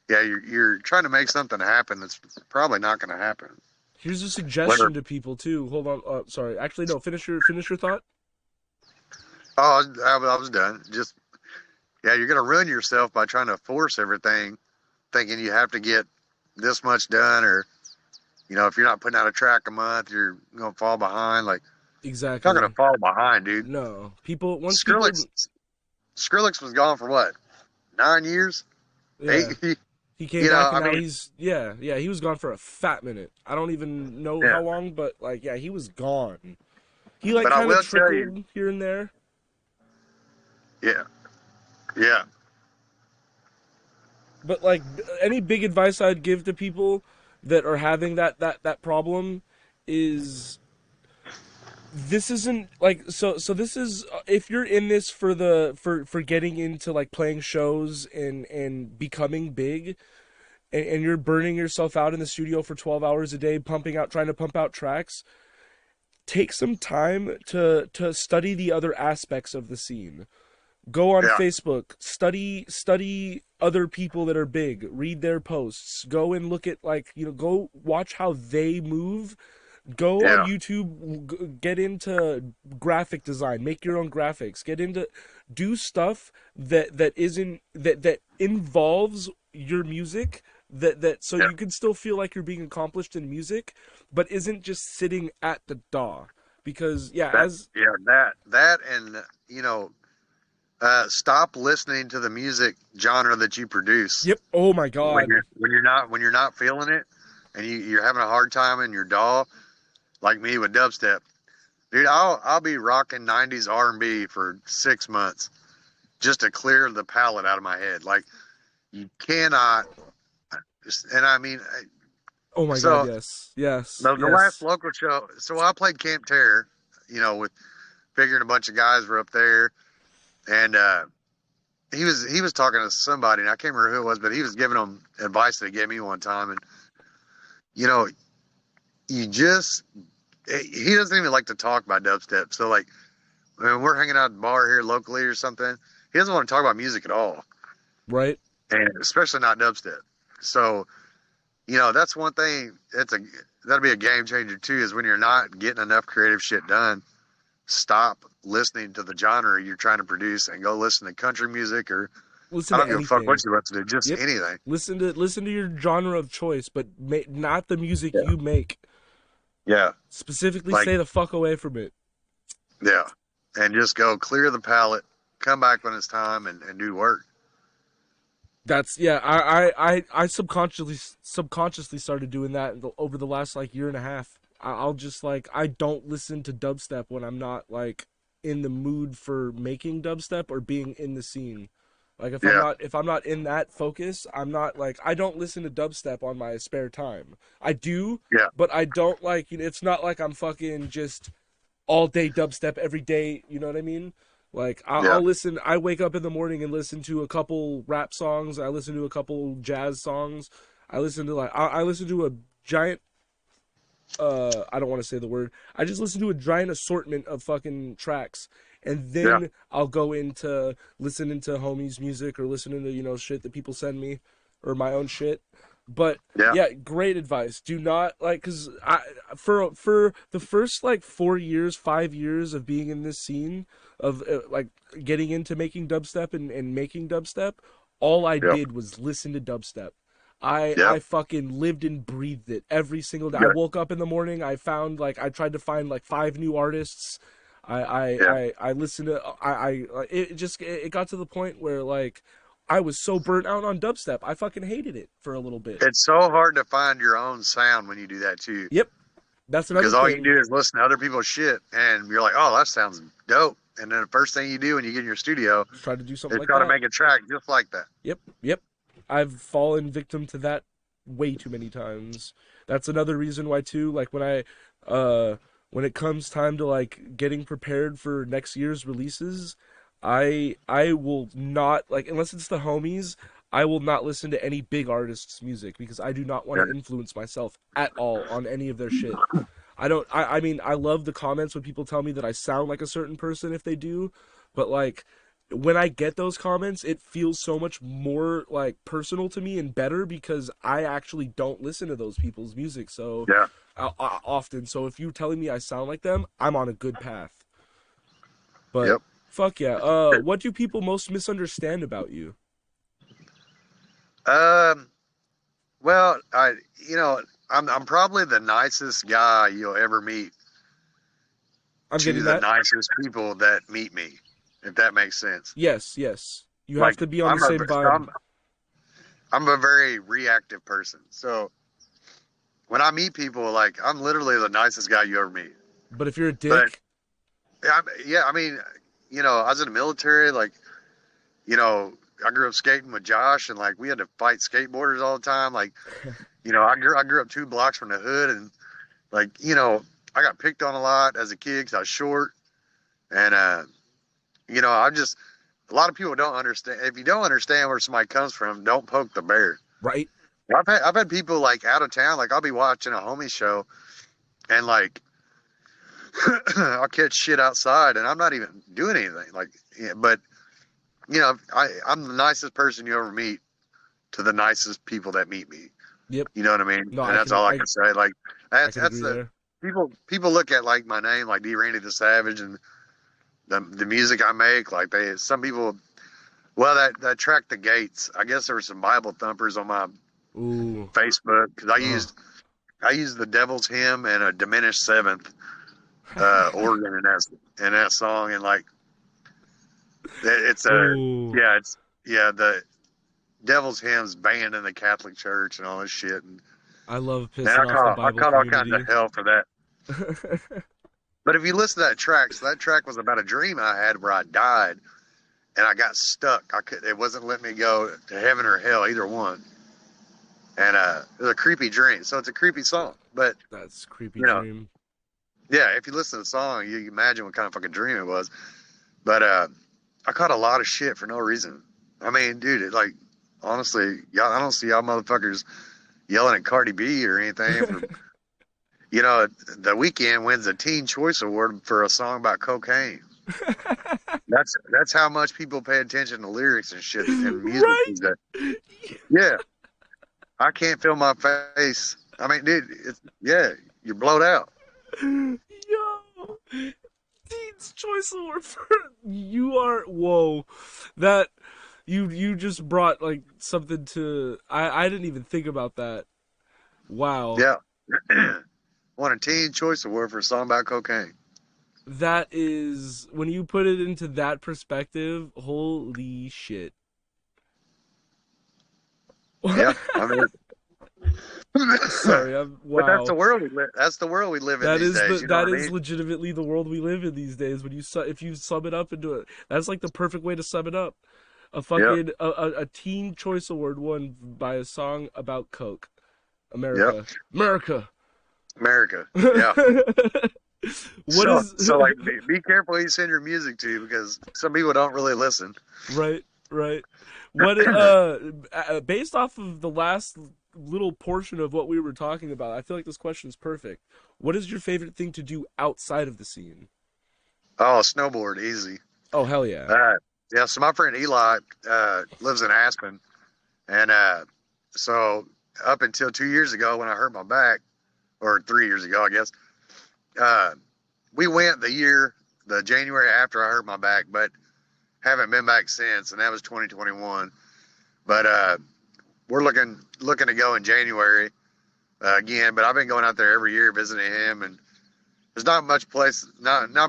yeah, you're trying to make something happen that's probably not going to happen. Here's a Whether suggestion to people too. Hold on. Sorry. Actually, no. Finish your thought. I was done. Just yeah, you're going to ruin yourself by trying to force everything, thinking you have to get this much done, or if you're not putting out a track a month, you're going to fall behind. Like, you're not going Exactly. to fall behind, dude. No. People. Once people. Skrillex, Skrillex was gone for what, 9 years, eight? Yeah. He came back and I now mean, he's yeah. He was gone for a fat minute. I don't even know yeah. how long, but like yeah, he was gone. He like But I kind of will tell you, trickled here and there. yeah, yeah, But like any big advice I'd give to people that are having that problem is this isn't like so this is if you're in this for the for getting into like playing shows and becoming big and you're burning yourself out in the studio for 12 hours a day trying to pump out tracks, take some time to study the other aspects of the scene. Go on yeah, Facebook, study other people that are big, read their posts, go and look at like, go watch how they move. Go on yeah, YouTube, get into graphic design, make your own graphics, do stuff that involves your music that so Yeah. you can still feel like you're being accomplished in music, but isn't just sitting at the DAW. Because yeah, That as yeah, that and you know, stop listening to the music genre that you produce yep, oh my god, when you're not feeling it, and you're having a hard time in your DAW, like me with dubstep. Dude, I'll be rocking '90s R&B for 6 months just to clear the palette out of my head. Like you cannot, and I mean, oh my god, so yes, yes, the last yes, local show, so I played Camp Terror, you know, with figuring a bunch of guys were up there, and he was talking to somebody, and I can't remember who it was, but he was giving them advice that he gave me one time, and you know, you just he doesn't even like to talk about dubstep, so like when we're hanging out at the bar here locally or something, he doesn't want to talk about music at all, right. and especially not dubstep. So you know, that's one thing. That'll be a game changer too. Is when you're not getting enough creative shit done, stop listening to the genre you're trying to produce and go listen to country music or Listen I to don't give a fuck what anything. you listen to, just Yep. anything. Listen to your genre of choice, but not the music Yeah. you make. Yeah. Specifically, Like stay the fuck away from it. yeah, and just go clear the palette, come back when it's time, and do work. That's yeah. I subconsciously started doing that over the last like year and a half. I'll just like I don't listen to dubstep when I'm not like in the mood for making dubstep or being in the scene. Like Yeah. if I'm not in that focus, I'm not like I don't listen to dubstep on my spare time. I do, Yeah. but I don't like it's not like I'm fucking just all day dubstep every day. You know what I mean? Like Yeah. I'll listen. I wake up in the morning and listen to a couple rap songs. I listen to a couple jazz songs. I listen to a giant. I don't want to say the word. I just listen to a giant assortment of fucking tracks, and Yeah. then I'll go into listening to homies' music or listening to shit that people send me, or my own shit. But Yeah. yeah, great advice. Do not like because I for the first like 4 years, 5 years of being in this scene of like getting into making dubstep and making dubstep, all I Yeah. did was listen to dubstep. I Yeah. fucking lived and breathed it every single day. I Yeah. woke up in the morning. I tried to find like 5 new artists. Yeah. I listened to it got to the point where like I was so burnt out on dubstep. I fucking hated it for a little bit. It's so hard to find your own sound when you do that too, Yep, that's because another all you thing. do is listen to other people's shit, and you're like, oh, that sounds dope. And then the first thing you do when you get in your studio Just try to do something is like try to that. make a track just like that. Yep, yep. I've fallen victim to that way too many times. That's another reason why too. Like when it comes time to like getting prepared for next year's releases, I will not like unless it's the homies. I will not listen to any big artists' music because I do not want Yeah. to influence myself at all on any of their shit. I don't. I mean, I love the comments when people tell me that I sound like a certain person if they do, but like when I get those comments, it feels so much more like personal to me and better because I actually don't listen to those people's music so Yeah. often. So if you're telling me I sound like them, I'm on a good path. But Yep. fuck yeah. What do people most misunderstand about you? Um. Well, you know, I'm probably the nicest guy you'll ever meet I'm to getting the that. nicest people that meet me, if that makes sense. Yes, yes. You have Like to be on the I'm a same vibe. I'm a very reactive person. So when I meet people, like I'm literally the nicest guy you ever meet. But if you're a But dick, yeah, I mean, you know, I was in the military. Like, you know, I grew up skating with Josh, and like we had to fight skateboarders all the time. Like, you know, I grew up 2 blocks from the hood, and like, you know, I got picked on a lot as a kid because I was short, and you know, I just a lot of people don't understand. If you don't understand where somebody comes from, don't poke the bear. right? I've had people like out of town, like I'll be watching a homie show, and like I'll catch shit outside, and I'm not even doing anything. Like, yeah, but you know, I'm the nicest person you ever meet to the nicest people that meet me. Yep. You know what I mean? No, And that's all I can say. Like I can that's agree the there. people look at like my name, like D Randy the Savage, and the music I make. Like some people, well, that track The Gates. I guess there were some Bible thumpers on my Ooh. Facebook, because Uh. I used the Devil's Hymn and a diminished seventh organ in that song, and like it's a Ooh. yeah, it's yeah, the Devil's Hymn's banned in the Catholic Church and all this shit. And I love man, pissing off the I Bible caught all kinds of community. hell for that. But if you listen to that track, so that track was about a dream I had where I died and I got stuck. It wasn't letting me go to heaven or hell, either one. And it was a creepy dream. So it's a creepy song. But That's creepy you know, dream. yeah, if you listen to the song, you can imagine what kind of fucking dream it was. But I caught a lot of shit for no reason. I mean, dude, like honestly, y'all, I don't see y'all motherfuckers yelling at Cardi B or anything for the weekend wins a Teen Choice Award for a song about cocaine. That's how much people pay attention to lyrics and shit in music Right? these days. Yeah, I can't feel my face. I mean, dude, yeah, you're blowed out. Yo, Dean's Choice Award for you are whoa, that you just brought like something to I didn't even think about that. Wow, Yeah, won a Teen Choice Award for a song about cocaine. that is when you put it into that perspective. Holy shit! Yeah, I mean, Sorry, I'm but that's the wow. world we live. That's the world we live in these days. You know That what I is mean? legitimately the world we live in these days. When if you sum it up into it, that's like the perfect way to sum it up. A Yep, fucking a Teen Choice Award won by a song about coke. yep. America, America. America. Yeah. What is So like, be careful who you send your music to because some people don't really listen. right, right? What based off of the last little portion of what we were talking about, I feel like this question is perfect. What is your favorite thing to do outside of the scene? Oh, snowboard, easy. Oh hell yeah. Uh, yeah. So my friend Eli lives in Aspen, and so up until 2 years ago when I hurt my back, or 3 years ago, I guess, uh, we went the January after I hurt my back, but haven't been back since, and that was 2021. But we're looking to go in January again. But I've been going out there every year visiting him, and there's not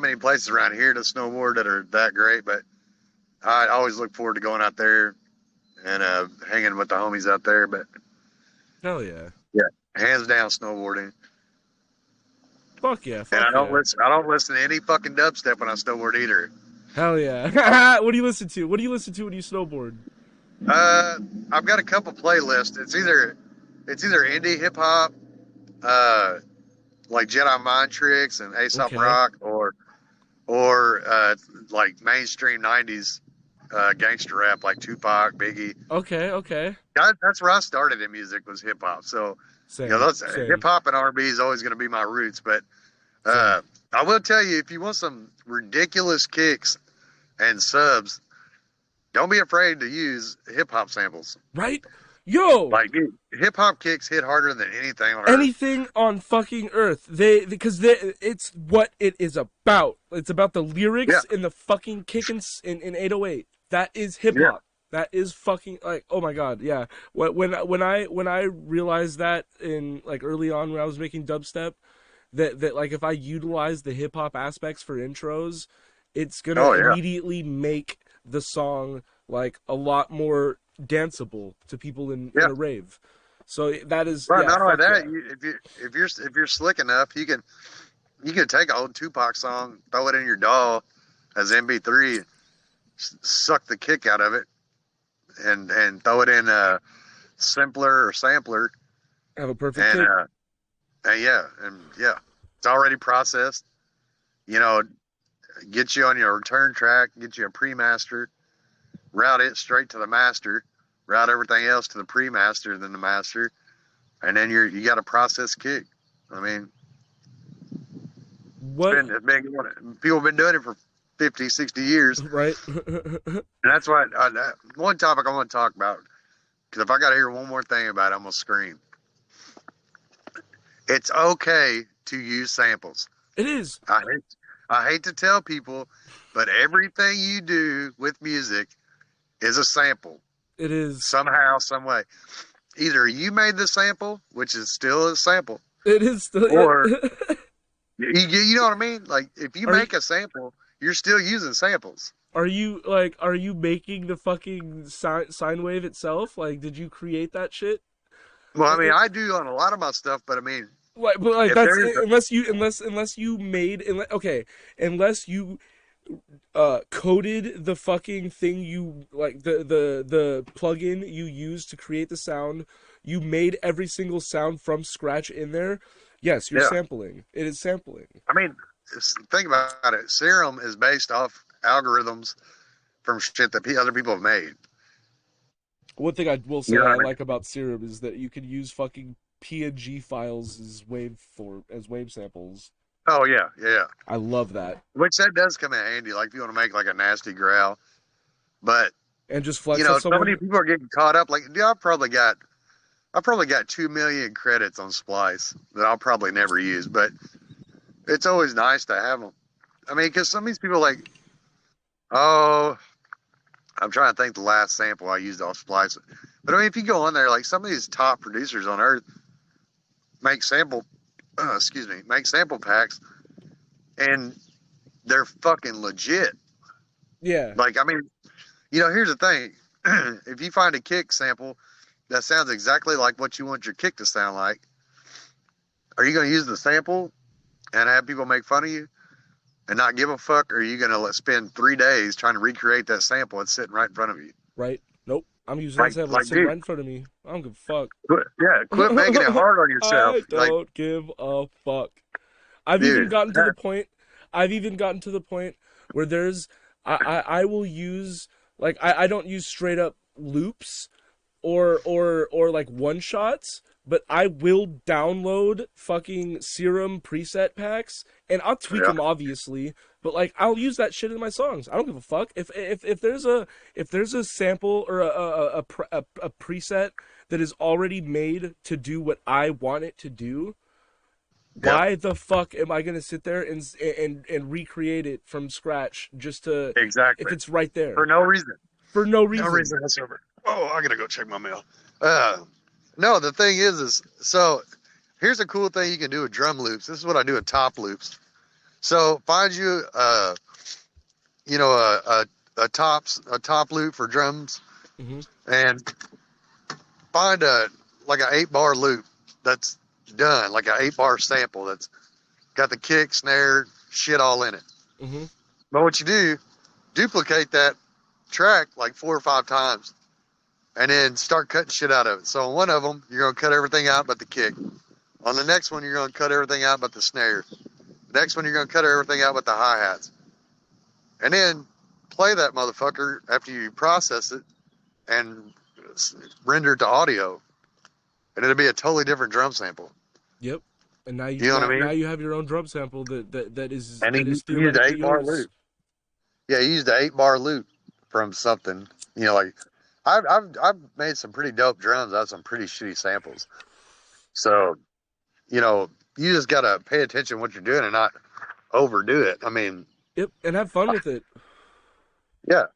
many places around here to snowboard that are that great. But I always look forward to going out there and hanging with the homies out there. But Hell yeah. yeah, hands down snowboarding. Fuck yeah, And fuck yeah. I don't listen to any fucking dubstep when I snowboard either. Hell yeah. What do you listen to? What do you listen to when you snowboard? Uh, I've got a couple playlists. It's either indie hip hop, uh, like Jedi Mind Tricks and Aesop Okay. Rock, or like mainstream '90s gangster rap like Tupac, Biggie. Okay, okay. That's where I started in music was hip hop. So Same, that's hip same, hop and R&B is always going to be my roots. But same. I will tell you, if you want some ridiculous kicks and subs, don't be afraid to use hip hop samples. Right? Yo, Like hip hop kicks hit harder than anything on earth. anything on fucking earth. It's what it is about. It's about the Yeah, lyrics and the fucking kick in 808. That is hip yeah. hop. That is fucking like oh my god, yeah. When I realized that in like early on when I was making dubstep, that like if I utilize the hip hop aspects for intros, it's gonna Oh yeah. immediately make the song like a lot more danceable to people in Yeah. a rave. So that is But yeah, not only fuck that, yeah. if you're slick enough, you can take an old Tupac song, throw it in your DAW as MP3, suck the kick out of it, and throw it in a simpler or sampler, Have a perfect and kick. yeah, it's already processed. You know, get you on your return track, get you a pre-master, route it straight to the master, route everything else to the pre-master, then the master, and then you got a processed kick. I mean, What people have been doing it for 50, 60 years. right? And that's why one topic I want to talk about, because if I got to hear one more thing about it, I'm going to scream. It's okay to use samples. It is. I hate to tell people, but everything you do with music is a sample It is. somehow, some way. either you made the sample, which is still a sample, It is still. or you know what I mean? Like if you Are you make a sample, you're still using samples. are you making the fucking sine wave itself? Like, did you create that shit? Well, I mean, It, I do on a lot of my stuff, but I mean, but like if that's there's unless you made okay, unless you coded the fucking thing you like the plugin you use to create the sound, you made every single sound from scratch in there. Yes, you're yeah, sampling. It is sampling. I mean, think about it. Serum is based off algorithms from shit that other people have made. One thing I will You say know I what I mean? like about Serum is that you can use fucking PNG files as wave samples. Oh yeah, yeah, yeah. I love that. Which that does come in handy. Like if you want to make like a nasty growl, but And just flex on so many someone. people are getting caught up. Like, dude, I probably got 2 million credits on Splice that I'll probably never use, but it's always nice to have them. I mean, because some of these people like, oh, I'm trying to think the last sample I used off Splice. But I mean, if you go on there, like some of these top producers on earth make sample, make sample packs, and they're fucking legit. Yeah, Like, I mean, here's the thing: if you find a kick sample that sounds exactly like what you want your kick to sound like, are you going to use the sample and have people make fun of you and not give a fuck, or are you going to spend 3 days trying to recreate that sample that's sitting right in front of you? right. Nope. I'm using that sample that's sitting Dude, right in front of me. I don't give a fuck. quit making it hard on yourself. I Like, don't give a fuck. I've even dude, gotten to the point. I've even gotten to the point where I will use I don't use straight up loops or like one shots, but I will download fucking Serum preset packs and I'll tweak yeah, them obviously, but like I'll use that shit in my songs. I don't give a fuck if there's a sample or a preset that is already made to do what I want it to do. yeah, Why the fuck am I gonna sit there and recreate it from scratch just to if exactly. it's right For there no reason. for no No reason? reason whatsoever. Oh, I gotta go check my mail. Uh, no, the thing is so here's a cool thing you can do with drum loops. This is what I do with top loops. So find you you know a top loop for drums, Hmm. and find a like an 8 bar loop that's done, like an 8 bar sample that's got the kick, snare, shit all in it. Hmm. But what you do, duplicate that track like 4 or 5 times, and then start cutting shit out of it. So on one of them, you're gonna cut everything out but the kick. On the next one, you're gonna cut everything out but the snare. The next one, you're gonna cut everything out but the hi hats, and then play that motherfucker after you process it and render it to audio, and it'll be a totally different drum sample. Yep. And now you You know what I now mean? you have your own drum sample And that is he used an theoretically 8 bar yours. loop. Yeah, he used an 8 bar loop from something. Like I've made some pretty dope drums out of some pretty shitty samples. So you know, you just gotta pay attention to what you're doing and not overdo it. I mean, Yep. And have fun with it. yeah.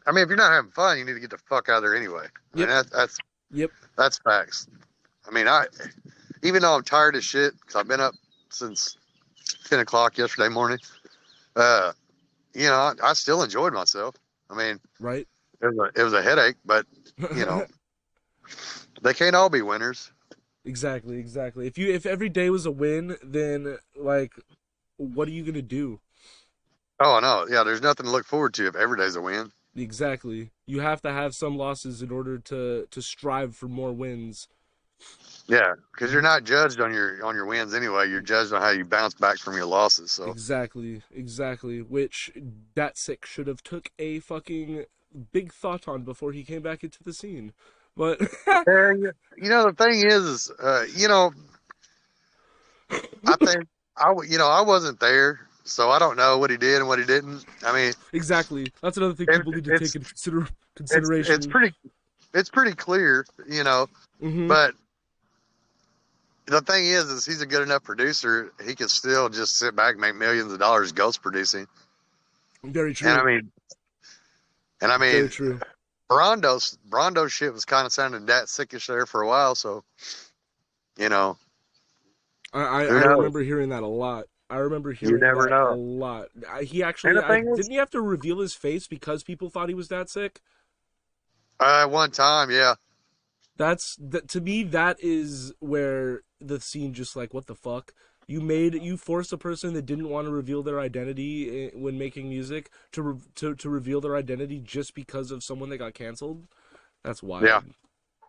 I mean, if you're not having fun, you need to get the fuck out of there anyway. I mean, Yep. Yep. that's facts. I mean, I even though I'm tired as shit because I've been up since 10 o'clock yesterday morning. Uh, I still enjoyed myself. I mean, Right. it was a headache, but you know, they can't all be winners. Exactly. Exactly. If every day was a win, then like, what are you gonna do? Oh no, yeah. There's nothing to look forward to if every day's a win. Exactly. You have to have some losses in order to strive for more wins. Yeah, because you're not judged on your wins anyway. You're judged on how you bounce back from your losses. So Exactly, exactly. Which that sick should have took a fucking big thought on before he came back into the scene. But and the thing is I think I wasn't there, so I don't know what he did and what he didn't. I mean, exactly, that's another thing it, people need to take it's into it's consideration. pretty clear, Hmm. but the thing is he's a good enough producer. He can still just sit back and make millions of dollars ghost producing. Very And I true. mean, and I Very mean, true. Brondo's shit was kind of sounding that sickish there for a while. So you know, who I knows? remember hearing that a lot. I remember You hearing never that a know. lot. He And actually, the I thing is, didn't he have to reveal his face because people thought he was that sick. one time, yeah, That's that to me. That is where the scene just like, what the fuck. You forced a person that didn't want to reveal their identity when making music to reveal their identity just because of someone that got canceled. That's yeah. wild.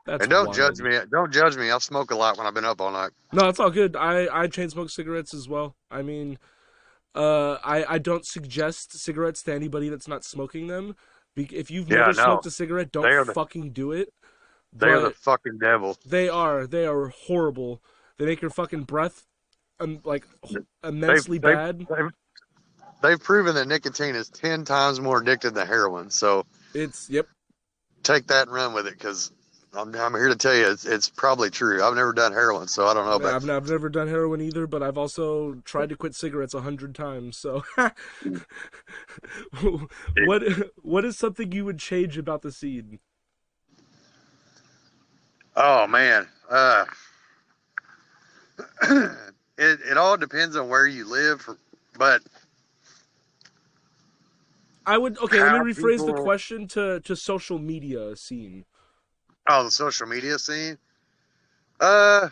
That's And don't judge wild. me. Don't judge me. I smoke a lot when I've been up all night. No, it's all good. I chain smoke cigarettes as well. I mean, I don't suggest cigarettes to anybody that's not smoking them. If you've Yeah, never no, smoked a cigarette, they don't are the fucking do it. they are the But fucking devil. they are horrible. They make your fucking breath like They've immensely they've bad. they've, they've proven that nicotine is 10 times more addictive than heroin. So It's yep. take that and run with it, because I'm here to tell you it's probably true. I've never done heroin, so I don't know, but I've never done heroin either, but I've also tried to quit cigarettes 100 times. So, what what is something you would change about the scene? oh man, it all depends on where you live, but I would okay. Let me how rephrase the people, question to social media scene. oh, the social media scene. Uh,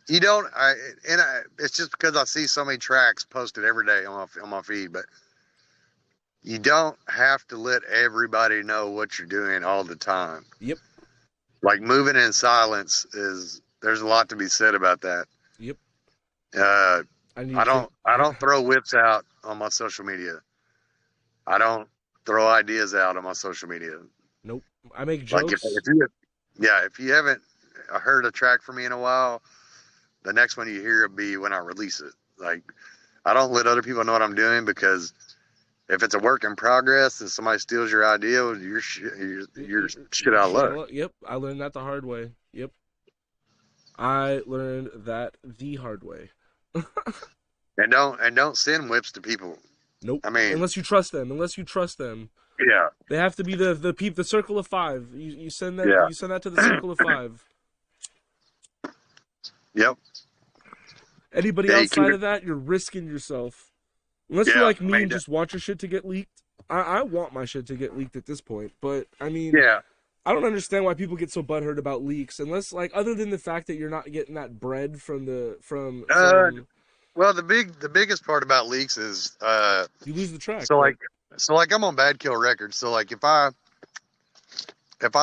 you don't. It's just because I see so many tracks posted every day on my feed, but you don't have to let everybody know what you're doing all the time. Yep, Like moving in silence is there's a lot to be said about that. yep. Uh, I need I to take. don't throw whips out on my social media. I don't throw ideas out on my social media. Nope. I make Like jokes. if you haven't heard a track from me in a while, the next one you hear will be when I release it. Like I don't let other people know what I'm doing, because if it's a work in progress and somebody steals your idea, well, you're shit out of Shit, luck. yep. I learned that the hard way. Yep. I learned that the hard way. And don't send whips to people. Nope. I mean, Unless you trust them. Unless you trust them. yeah, They have to be the circle of five. yeah, You send that to the circle of five. yep, Anybody yeah. You keep outside it. of that, you're risking yourself. Unless you're Yeah, like I me and mean, just want your shit to get leaked. I want my shit to get leaked at this point, but I mean, yeah. I don't understand why people get so butthurt about leaks, unless like other than the fact that you're not getting that bread from Uh, well, the biggest part about leaks is you lose the track, so but like I'm on Bad Kill Records. So like if I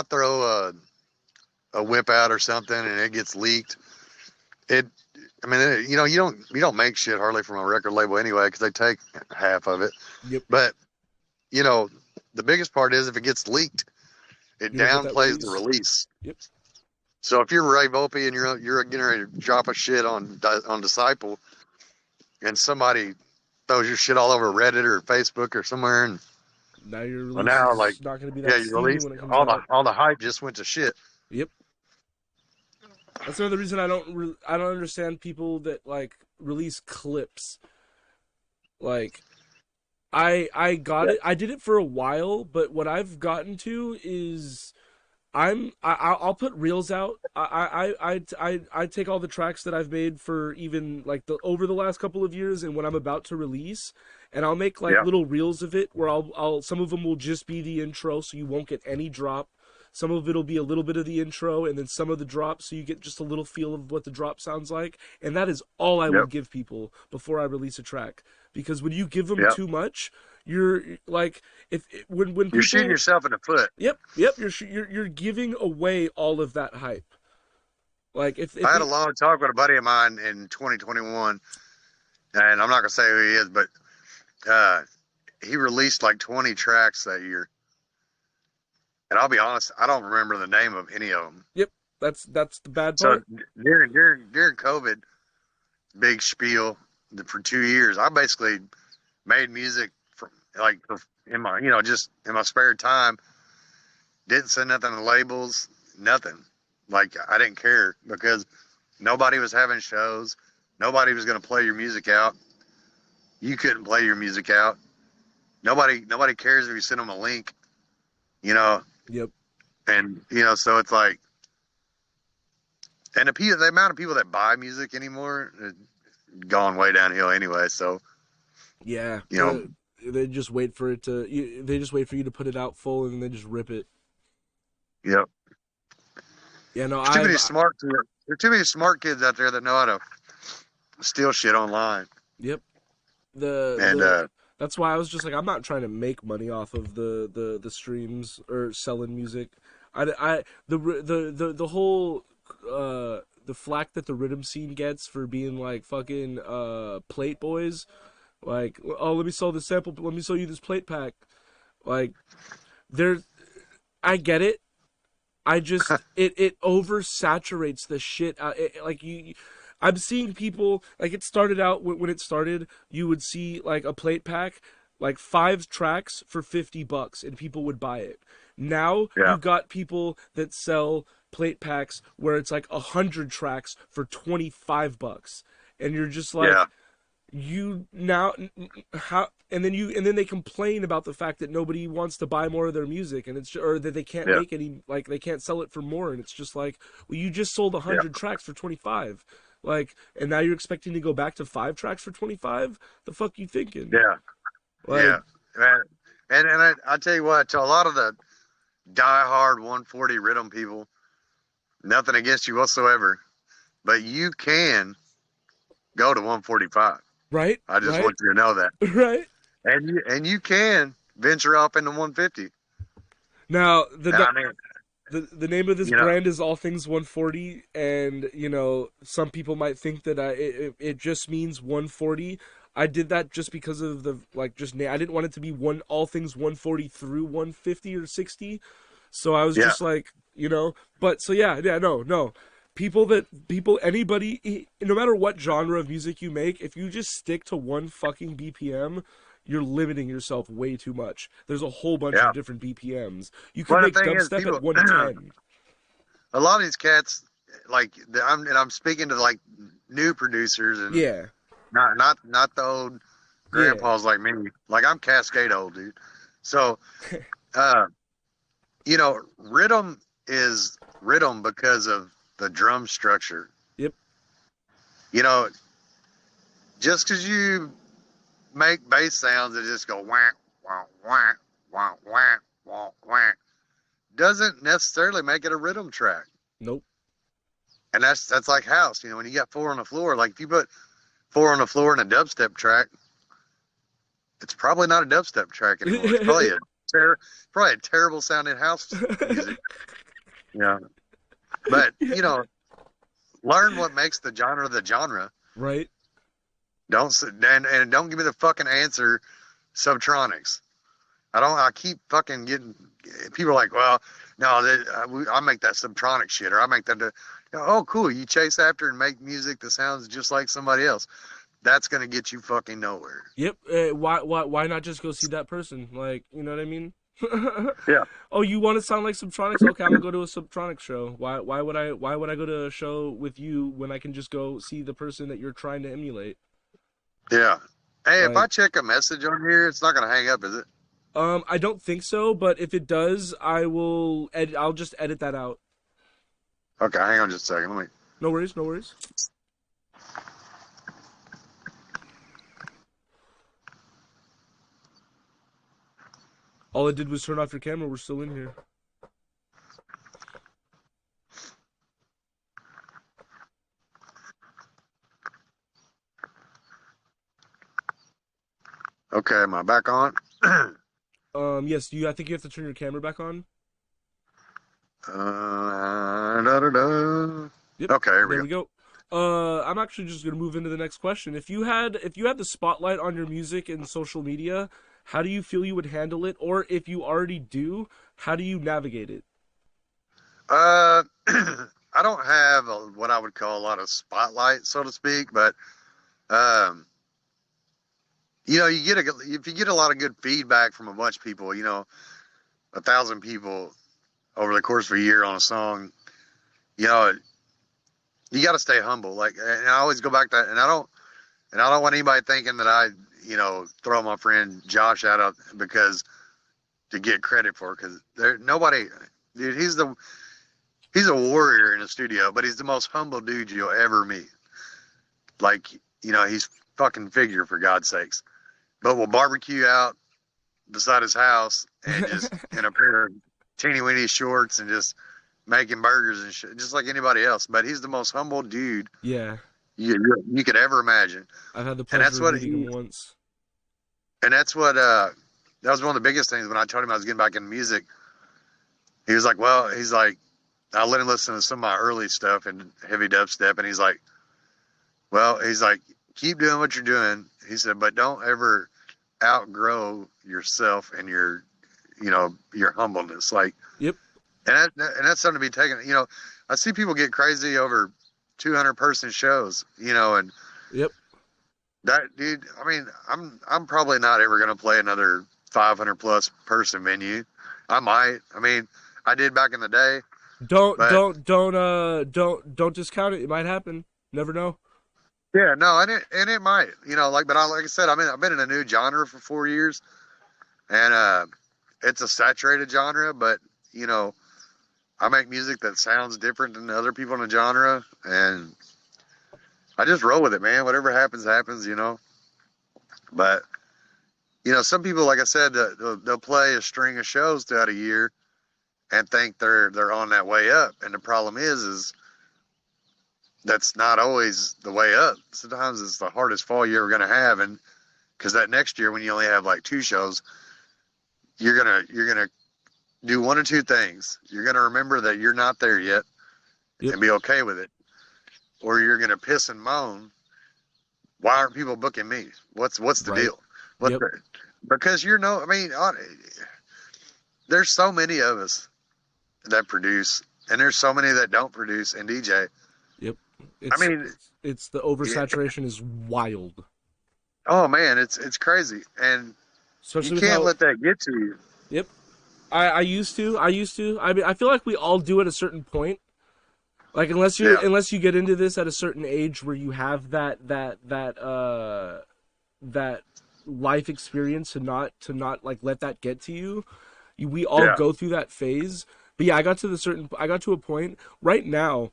throw a whip out or something and it gets leaked, it I mean you don't make shit hardly from a record label anyway, because they take half of it. yep, But you know the biggest part is if it gets leaked, it you don't get that downplays the release. release. Yep, So if you're Ray Volpe and you're getting ready to drop a shit on Disciple, and somebody throws your shit all over Reddit or Facebook or somewhere, and now your well, release now like is not going to be yeah, that you steamy released when it comes out. all the hype just went to shit. Yep, that's another reason I don't understand people that like release clips. Like I got Yeah, it. I did it for a while, but what I've gotten to is I'll put reels out. I take all the tracks that I've made for even like the over the last couple of years and when I'm about to release, and I'll make like yeah, little reels of it where I'll some of them will just be the intro, so you won't get any drop. Some of it'll be a little bit of the intro, and then some of the drop, so you get just a little feel of what the drop sounds like. And that is all I will yep, give people before I release a track, because when you give them yep. too much, you're like if when You're shooting people. yourself in the foot. Yep, yep. You're giving away all of that hype. Like if I had a we long talk with a buddy of mine in 2021, and I'm not gonna say who he is, but uh, he released like 20 tracks that year. And I'll be honest, I don't remember the name of any of them. yep, that's the bad So part. during COVID, big spiel for 2 years, I basically made music from like in my just in my spare time. Didn't send nothing to labels, nothing. Like I didn't care, because nobody was having shows. Nobody was going to play your music out. You couldn't play your music out. Nobody cares if you send them a link. you know, Yep. and so it's like, and the amount of people that buy music anymore is gone way downhill anyway. So Yeah. you know, They just wait for it to. They just wait for you to put it out full, and then they just rip it. yep. Yeah. No. There's too many smart kids. There's too many smart kids out there that know how to steal shit online. Yep. The And the. That's why I was just like, I'm not trying to make money off of the streams or selling music. The whole the flack that the rhythm scene gets for being like fucking plate boys, like, oh, let me sell this sample, let me sell you this plate pack, like, there, I get it. I just, it oversaturates the shit out. Like, I'm seeing people, like, it started out when it started. You would see like a plate pack, like 5 tracks for $50, and people would buy it. Now yeah, you got people that sell plate packs where it's like 100 tracks for $25, and you're just yeah, like, you now how, and then they complain about the fact that nobody wants to buy more of their music, and it's, or that they can't yeah, make any, like, they can't sell it for more, and it's just like, well, you just sold a yeah, 100 tracks for 25, like, and now you're expecting to go back to 5 tracks for 25. The fuck you thinking? yeah, yeah. Like, Man, and I tell you what, to a lot of the diehard 140 rhythm people, nothing against you whatsoever, but you can go to 145. right, I just right, want you to know that, right. and you can venture off into 150. Now And I mean, the name of this you know, brand is AllThings140, and some people might think that it just means 140. I did that just because of the, like, just I didn't want it to be one All Things 140 through 150 or 60. So I was yeah, just like, but so yeah, yeah, no. People, anybody, no matter what genre of music you make, if you just stick to one fucking BPM, you're limiting yourself way too much. There's a whole bunch of yeah. different BPMs. You could Well, the make thing is, dubstep at people, 110. a lot of these cats, like, I'm speaking to like new producers and Yeah, not the old yeah. grandpas like me. Like I'm Cascade old, dude. So, uh, rhythm is rhythm because of the drum structure. Yep. You know, just because you make bass sounds that just go whack, whack, whack, whack, whack, whack, whack, doesn't necessarily make it a rhythm track. Nope. And that's like house. When you got four on the floor, like if you put four on the floor in a dubstep track, it's probably not a dubstep track anymore. It's probably probably a terrible sounding house music. Yeah. But learn what makes the genre. Right. And don't give me the fucking answer, Subtronics. I keep fucking getting people are like, well, no, I make that Subtronic shit, or I make that. Oh, cool. You chase after and make music that sounds just like somebody else. That's gonna get you fucking nowhere. Yep. Why not just go see that person? Like, you know what I mean? Yeah. Oh, you want to sound like Subtronics? Okay, I'm gonna go to a Subtronics show. Why would I go to a show with you when I can just go see the person that you're trying to emulate? Yeah. Hey, if I Like, check a message on here, it's not gonna hang up, is it? I don't think so, but if it does, I'll just edit that out. Okay, hang on just a second. Let me. No worries, no worries. All I did was turn off your camera. We're still in here. Okay, am I back on? Yes, I think you have to turn your camera back on. Da, da, da. Yep, Okay, here we there go. we go. I'm actually just gonna move into the next question. If you had the spotlight on your music and social media, how do you feel you would handle it? Or if you already do, how do you navigate it? Uh, I don't have what I would call a lot of spotlight, so to speak, but um, if you get a lot of good feedback from a bunch of people, 1,000 people over the course of a year on a song, you know, you got to stay humble. Like, and I always go back to that, and I don't want anybody thinking that I, throw my friend Josh out of because to get credit for because there nobody, dude. He's a warrior in the studio, but he's the most humble dude you'll ever meet. Like, he's fucking figure for God's sakes. But we'll barbecue out beside his house and just in a pair of teeny weeny shorts and just making burgers and shit, just like anybody else. But he's the most humble dude Yeah, you could ever imagine. I've had the And pleasure of meeting him once. that's what that was one of the biggest things when I told him I was getting back into music. He was like, well, he's like, I let him listen to some of my early stuff and heavy dubstep, and he's like, well, he's like, keep doing what you're doing. He said, but don't ever outgrow yourself and your humbleness. Like, Yep. and that's something to be taken. I see people get crazy over 200-person shows. And Yep. that dude. I mean, I'm probably not ever gonna play another 500+ person venue. I might. I mean, I did back in the day, Don't but don't don't don't discount it. It might happen. Never know. yeah, no, and it might. But like I said, I've been in a new genre for 4 years, and it's a saturated genre, but you know, I make music that sounds different than other people in the genre, and I just roll with it, man. Whatever happens, happens. But some people, like I said, they'll play a string of shows throughout a year and think they're on that way up. And the problem is that's not always the way up. Sometimes it's the hardest fall you're ever going to have, and because that next year when you only have like 2 shows, you're gonna do one or two things. You're gonna remember that you're not there yet Yep. and be okay with it, or you're gonna piss and moan. Why aren't people booking me? What's the Right. deal? What's Yep. the, because I mean, there's so many of us that produce, and there's so many that don't produce and DJ. Yep. I It's mean, it's, it's the yeah, oversaturation is wild, oh man, it's crazy, and you especially with can't how. let that get to you. Yep. I used to. I mean, I feel like we all do at a certain point. Like Yeah, unless you get into this at a certain age where you have that life experience to not like let that get to you. We all yeah, go through that phase. But yeah, I got to a point right now.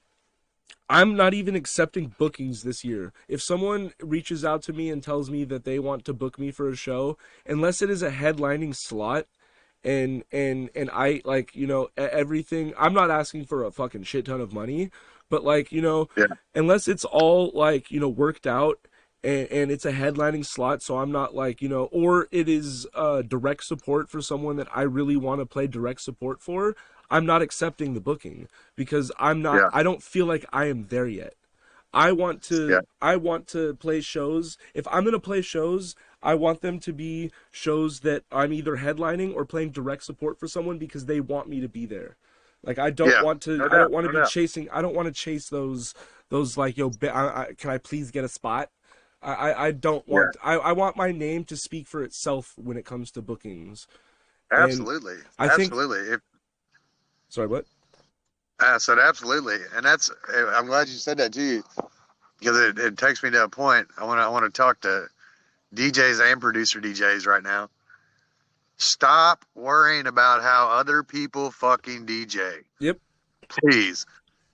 I'm not even accepting bookings this year. If someone reaches out to me and tells me that they want to book me for a show, unless it is a headlining slot, and I like everything. I'm not asking for a fucking shit ton of money, but yeah, unless it's all like worked out and it's a headlining slot, so I'm not like or it is direct support for someone that I really want to play direct support for. I'm not accepting the booking because yeah, I don't feel like I am there yet. yeah, I want to play shows. If I'm going to play shows, I want them to be shows that I'm either headlining or playing direct support for someone because they want me to be there. Like yeah. No I don't doubt, want to no be doubt. chasing I don't want to chase those like can I please get a spot? I don't Yeah, want I want my name to speak for itself when it comes to bookings. And absolutely, I think absolutely. sorry, what? I said absolutely, and I'm glad you said that too, because it takes me to a point. I want to talk to DJs and producer DJs right now. Stop worrying about how other people fucking DJ. Yep. Please,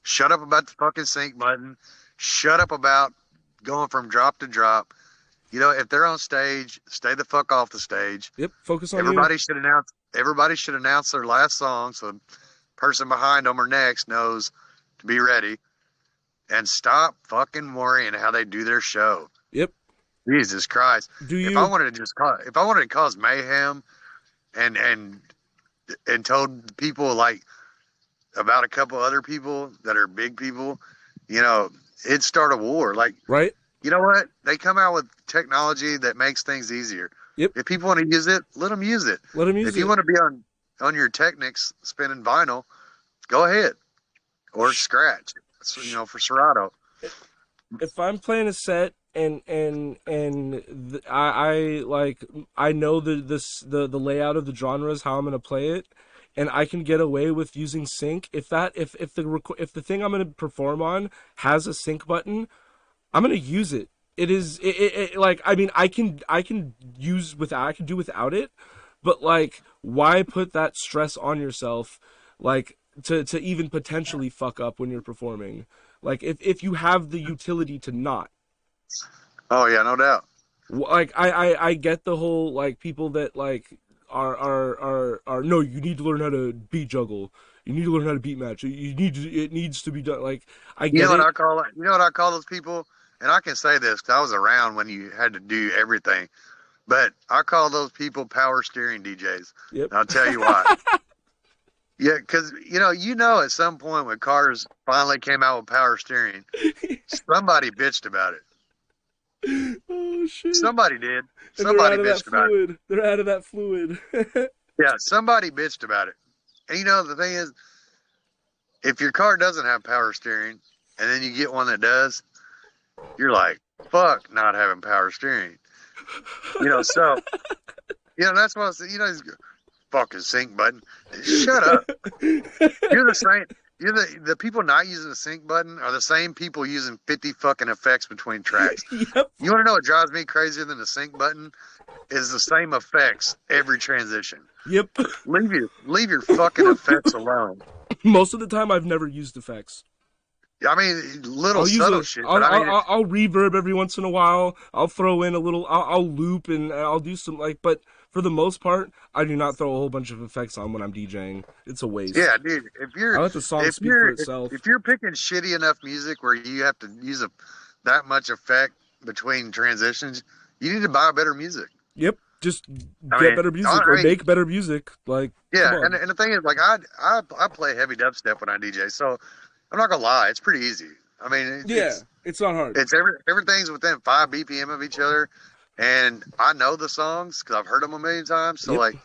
shut up about the fucking sync button. Shut up about going from drop to drop. If they're on stage, stay the fuck off the stage. Yep. Focus on you. Everybody should announce their last song so the person behind them or next knows to be ready, and stop fucking worrying how they do their show. Yep. Jesus Christ. Do If I you wanted to if I wanted to cause mayhem and told people like about a couple other people that are big people, you know, it'd start a war. Like, right? you know what? They come out with technology that makes things easier. Yep. If people want to use it, let them use it. Let him use If you it. want to be on your Technics spinning vinyl, go ahead, or scratch. For Serato. If I'm playing a set I like I know the layout of the genres how I'm gonna play it, and I can get away with using sync. If the thing I'm gonna perform on has a sync button, I'm gonna use it. It is like I mean I can do without it, but like, why put that stress on yourself, like to even potentially fuck up when you're performing? Like, if you have the utility to not. Oh yeah, no doubt. Like I get the whole like people that like are no, you need to learn how to beat juggle, you need to learn how to beat match, it needs to be done. Like, I You know get what it. I call it? You know what I call those people? And I can say this because I was around when you had to do everything. But I call those people power steering DJs. Yep. And I'll tell you why. Yeah, because at some point when cars finally came out with power steering, somebody bitched about it. Oh shit. Somebody did. And they're Somebody out of that bitched about it. fluid. They're out of that fluid. Yeah, somebody bitched about it. And the thing is, if your car doesn't have power steering, and then you get one that does, you're like, fuck not having power steering. So that's what I said. Fucking sync button. Shut up. You're the same. You're the people not using the sync button are the same people using 50 fucking effects between tracks. Yep. You want to know what drives me crazier than the sync button? Is the same effects every transition. Yep. Leave your fucking effects alone. Most of the time, I've never used effects. I mean, little I'll use subtle a shit, but I mean, I'll reverb every once in a while. I'll throw in a little. I'll loop and I'll do some like. But for the most part, I do not throw a whole bunch of effects on when I'm DJing. It's a yeah, waste. dude. I let the song If speak for you're itself. if you're picking shitty enough music where you have to use that much effect between transitions, you need to buy better music. Yep. Just I get mean, better music or I mean, make better music. Like, come yeah, and on. and the thing is, like, I play heavy dubstep when I DJ, so I'm not gonna lie, it's pretty easy. I mean, Yeah, it's not hard. everything's within 5 BPM of each other, and I know the songs because I've heard them a million times. So Yep. like,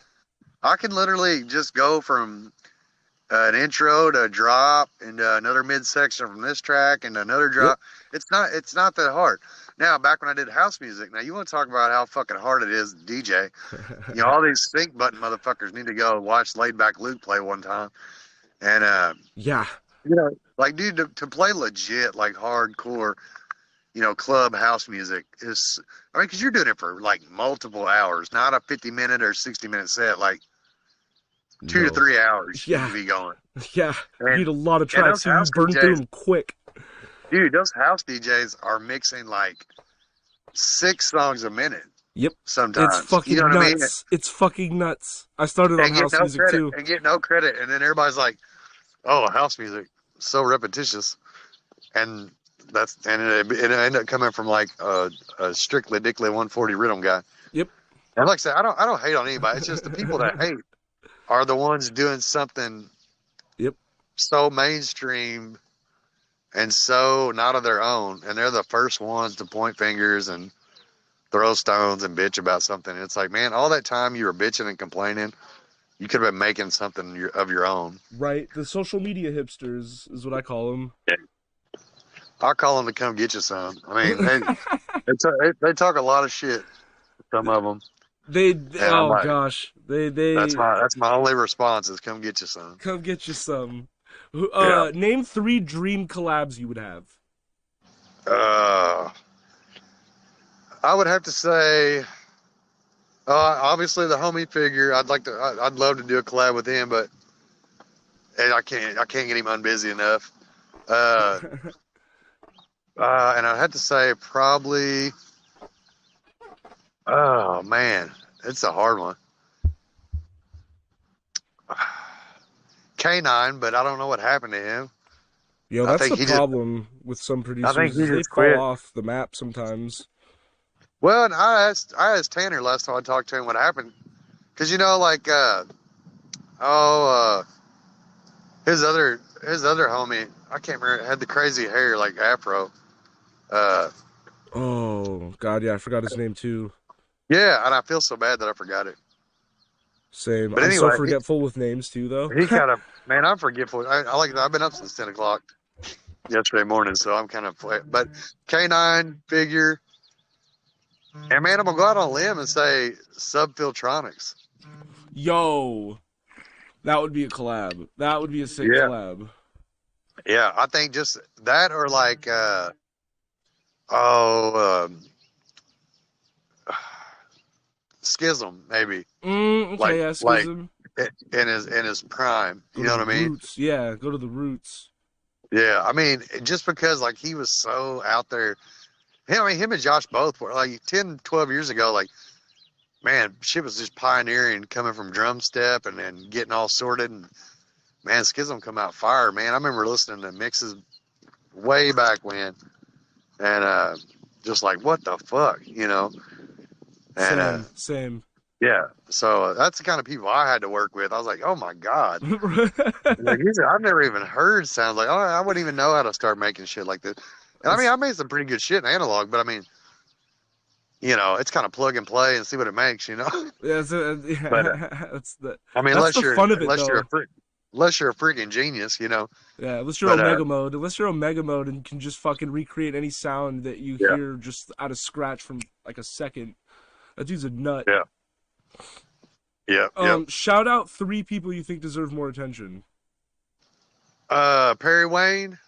I can literally just go from an intro to a drop into another midsection from this track and another Yep. drop. It's not that hard. Now, back when I did house music, now you want to talk about how fucking hard it is to DJ. All these sync button motherfuckers need to go watch Laid Back Luke play one time. And Yeah. like, dude, to play legit, like hardcore, club house music is, I mean, because you're doing it for like multiple hours, not a 50-minute or 60-minute set, like 2 to No. 3 hours you need Yeah. to be going. Yeah. You And need a lot of and tracks, those so you house burn through DJs, them quick. dude, those house DJs are mixing like 6 songs a minute Yep. It's sometimes. You know fucking what I mean? nuts. It's fucking nuts. I started on And get house no music credit, too. and then everybody's like, "Oh, house music, so repetitious," and it ended up coming from like a strictly dickly 140 rhythm guy. Yep. And like I said, I don't hate on anybody. It's just the people that hate are the ones doing something Yep. so mainstream and so not of their own, and they're the first ones to point fingers and throw stones and bitch about something. And it's like, man, all that time you were bitching and complaining, you could have been making something of your own. Right. The social media hipsters is what I call them. I'll call them to come get you some. I mean, they talk a lot of shit, some of them, They and I'm oh like, gosh. that's They my only response is come get you some. come get you some. Yeah. Name 3 dream collabs you would have. Uh, I would have to say, obviously the homie figure. I'd love to do a collab with him, but and I can't get him unbusy enough. Uh, and I'd have to say probably, oh man, it's a hard one. K9, but I don't know what happened to him. Yo, I that's think the he just, problem with some I think producers he is they just fall quit. off the map sometimes. Well, and I asked Tanner last time I talked to him what happened, because like oh his other homie, I can't remember, had the crazy hair like afro. Uh, Oh god, yeah, I forgot his name too. yeah, and I feel so bad that I forgot it. Same. But I'm so anyway, forgetful with names too, though. he kind of, man, I'm forgetful. I've been up since 10 o'clock yesterday morning, so I'm kind of, but K9 figure, and man, I'm gonna go out on a limb and say Subfiltronics. Yo, that would be a collab. That would be a sick Yeah, collab. yeah, I think just that or like oh Schism, maybe Okay, yeah, like Schism. in his prime. Go You to know the what I mean? roots. Yeah, go to the roots. Yeah, I mean, just because like he was so out there. I mean, him and Josh both were like 10, 12 years ago. Like, man, shit was just pioneering, coming from drum step and getting all sorted. And man, Schism come out fire, man. I remember listening to mixes way back when, and just like, what the fuck, you know? And Same, same. yeah, so that's the kind of people I had to work with. I was like, oh my god, like I've never even heard sounds like. Oh, I wouldn't even know how to start making shit like this. And I mean, That's I made some pretty good shit in analog, but I mean, it's kind of plug and play and see what it makes, you know. yeah, But yeah, I mean, that's the fun of it though. unless you're a freaking genius, you know. Yeah, unless you're But Omega mode and can just fucking recreate any sound that you yeah, hear just out of scratch from like a second. That dude's a nut. yeah, yeah, yeah. Shout out 3 people you think deserve more attention. Perry Wayne.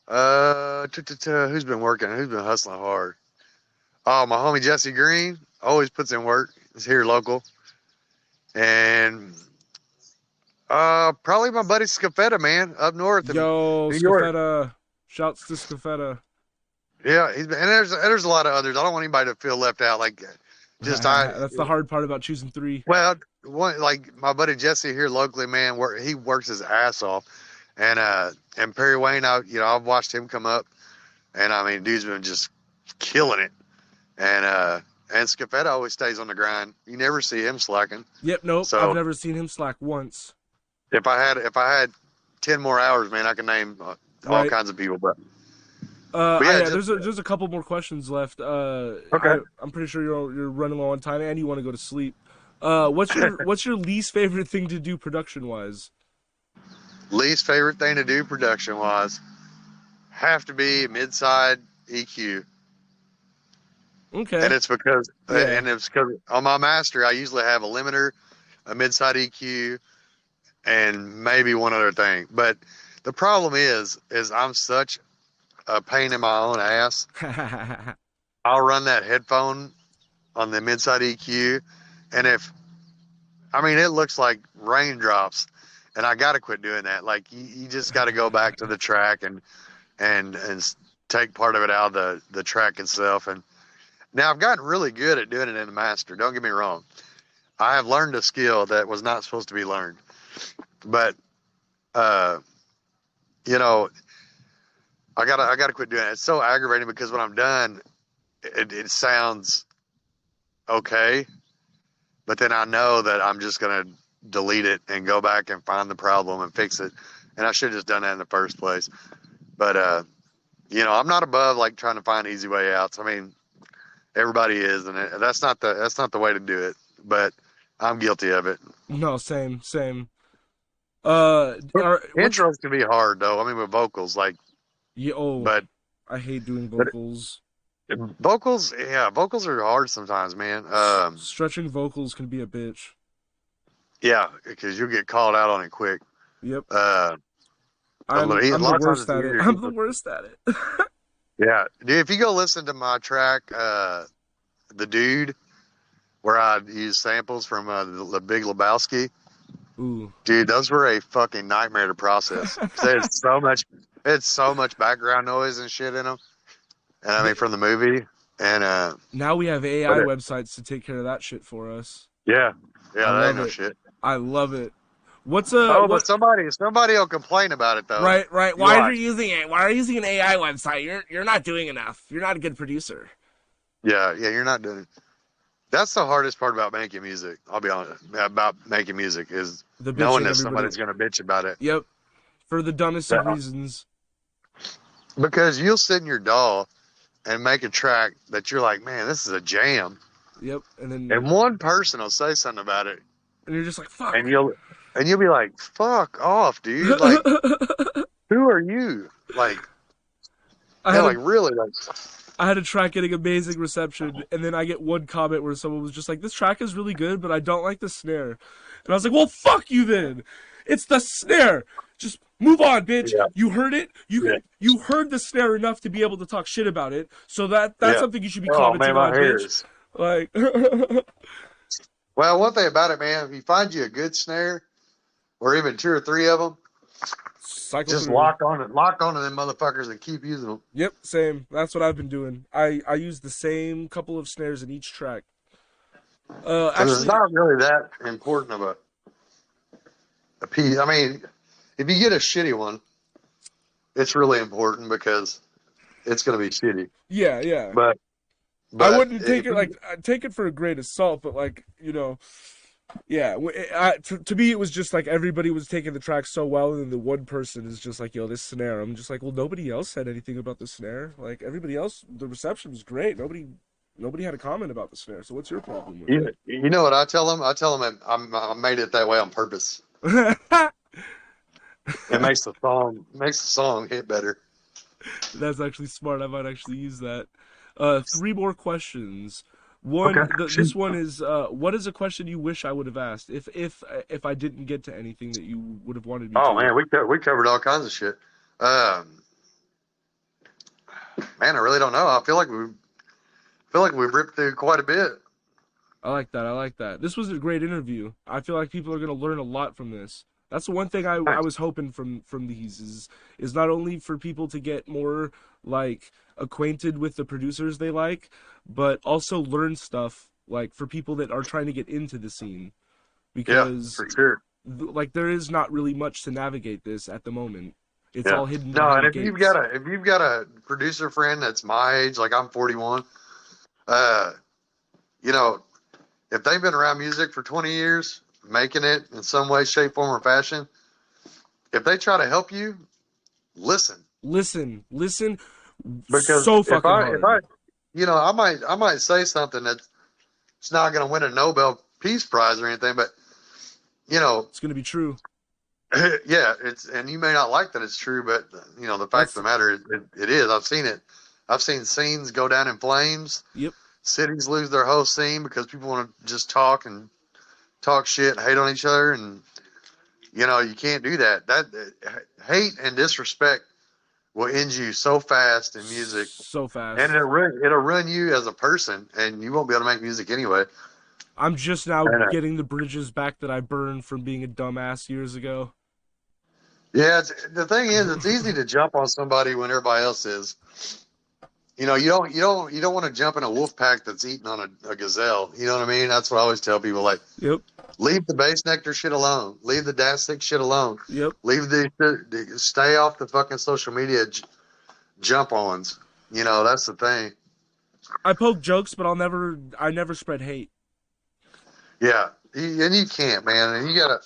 Who's been working? Who's been hustling hard? Oh, my homie Jesse Green always puts in work. He's here local, and probably my buddy Scafetta, man, up north in Yo, New York. Scafetta. Shouts to Scafetta. Yeah, and there's a lot of others. I don't want anybody to feel left out. Like, just That's the hard part about choosing 3. well, one like my buddy Jesse here locally, man. He works his ass off, and Perry Wayne, I've watched him come up, and I mean, dude's been just killing it, and Scafetta always stays on the grind. You never see him slacking. Yep, nope. I've So never seen him slack once. if I had 10 more hours, man, I can name all Right. kinds of people. But yeah, Yeah. just There's a couple more questions left. okay. I'm pretty sure you're running low on time and you want to go to sleep. What's your least favorite thing to do production wise? Least favorite thing to do production wise have to be mid-side EQ. Okay. And it's because Yeah. on my master I usually have a limiter, a mid-side EQ, and maybe one other thing. But the problem is I'm such a pain in my own ass. I'll run that headphone on the mid-side EQ, and it looks like raindrops, and I got to quit doing that. Like you just got to go back to the track and take part of it out of the track itself. And now I've gotten really good at doing it in the master. Don't get me wrong. I have learned a skill that was not supposed to be learned, but uh, you know, I gotta quit doing it. It's so aggravating because when I'm done, it sounds okay, but then I know that I'm just gonna delete it and go back and find the problem and fix it. And I should have just done that in the first place. But I'm not above like trying to find easy way outs. I mean, everybody is, and that's not the way to do it. But I'm guilty of it. No, same, same. What's Intros can be hard though. I mean, with vocals, like, yeah? Oh, but I hate doing but vocals. vocals, yeah, vocals are hard sometimes, man. Stretching vocals can be a bitch. Yeah, because you'll get called out on it quick. Yep. Uh, a I'm the lot of times worst it's at it. easier. I'm the worst at it. Yeah, dude. If you go listen to my track, the dude, where I use samples from the Big Lebowski, Ooh. dude, those were a fucking nightmare to process. It's so much background noise and shit in them, and I mean from the movie, and Now we have but AI websites to take care of that shit for us. yeah, I yeah, that ain't love no it. shit. I love it. Oh, but What somebody will complain about it though. right. You Why are watch. you using it? Why are you using an AI website? You're not doing enough. You're not a good producer. Yeah, yeah, you're not doing it. That's the hardest part about making music. I'll be honest about making music is The knowing bitching that everybody. somebody's gonna bitch about it. Yep. For the dumbest of Yeah. reasons. Because you'll sit in your DAW and make a track that you're like, man, this is a jam, Yep. And and then one person will say something about it, and you're just like, fuck. and you'll be like, fuck off, dude. Like, who are you? Like, I yeah, had like a really, like, I had a track getting amazing reception, and then I get one comment where someone was just like, "This track is really good, but I don't like the snare." And I was like, "Well, fuck you then. It's the snare. Just move on, bitch. yeah, You heard it. yeah, You heard the snare enough to be able to talk shit about it. So that's yeah. something you should be Oh man, commenting my on, bitch. hairs. Like Well, one thing about it, man, if you find you a good snare, or even two or three of them, cycle just through. lock on to them motherfuckers and keep using them. Yep, same. That's what I've been doing. I use the same couple of snares in each track. Because it's Actually, not really that important of a piece. I mean, if you get a shitty one, it's really important because it's going to be shitty. yeah, yeah. But I but wouldn't take if it you, like I'd take it for a grain of salt, but like yeah. To me, it was just like everybody was taking the track so well, and then the one person is just like, "Yo, this snare." I'm just like, "Well, nobody else said anything about the snare. Like everybody else, the reception was great. Nobody had a comment about the snare. So what's your problem with you know what I tell them? I tell them I made it that way on purpose. it?" It makes the song hit better. That's actually smart. I might actually use that. Three more questions. Okay. This one is what is a question you wish I would have asked if I didn't get to anything that you would have wanted me Oh to? man, we covered all kinds of shit. Um, Man, I really don't know. I feel like we ripped through quite a bit. I like that. I like that. This was a great interview. I feel like people are going to learn a lot from this. That's the one thing I Thanks. was hoping from these is not only for people to get more like acquainted with the producers they like, but also learn stuff like for people that are trying to get into the scene Yeah, because for sure. like there is not really much to navigate this at the moment. It's Yeah. all hidden No, and behind gates. if you've got a producer friend that's my age, like I'm 41, uh, you know, if they've been around music for 20 years, making it in some way, shape, form, or fashion, if they try to help you, listen. Listen Because so fucking hard. I might say something that's not going to win a Nobel Peace Prize or anything, but you know, It's going to be true. yeah, it's and you may not like that it's true, but you know, the fact of That's the matter is it is. I've seen it. I've seen scenes go down in flames. yep. Cities lose their whole scene because people want to just talk shit, hate on each other, and you know you can't do that. Hate and disrespect will end you so fast in music, So and fast. it'll ruin you as a person, and you won't be able to make music anyway. I'm just now And getting the bridges back that I burned from being a dumbass years ago. yeah, the thing is, it's easy to jump on somebody when everybody else is. You know, you don't want to jump in a wolf pack that's eating on a gazelle. You know what I mean? That's what I always tell people. Like, Yep. leave the bass nectar shit alone. Leave the dastic shit alone. Yep. Leave stay off the fucking social media jump ons. You know, that's the thing. I poke jokes, but I never spread hate. Yeah, and you can't, man. And you gotta.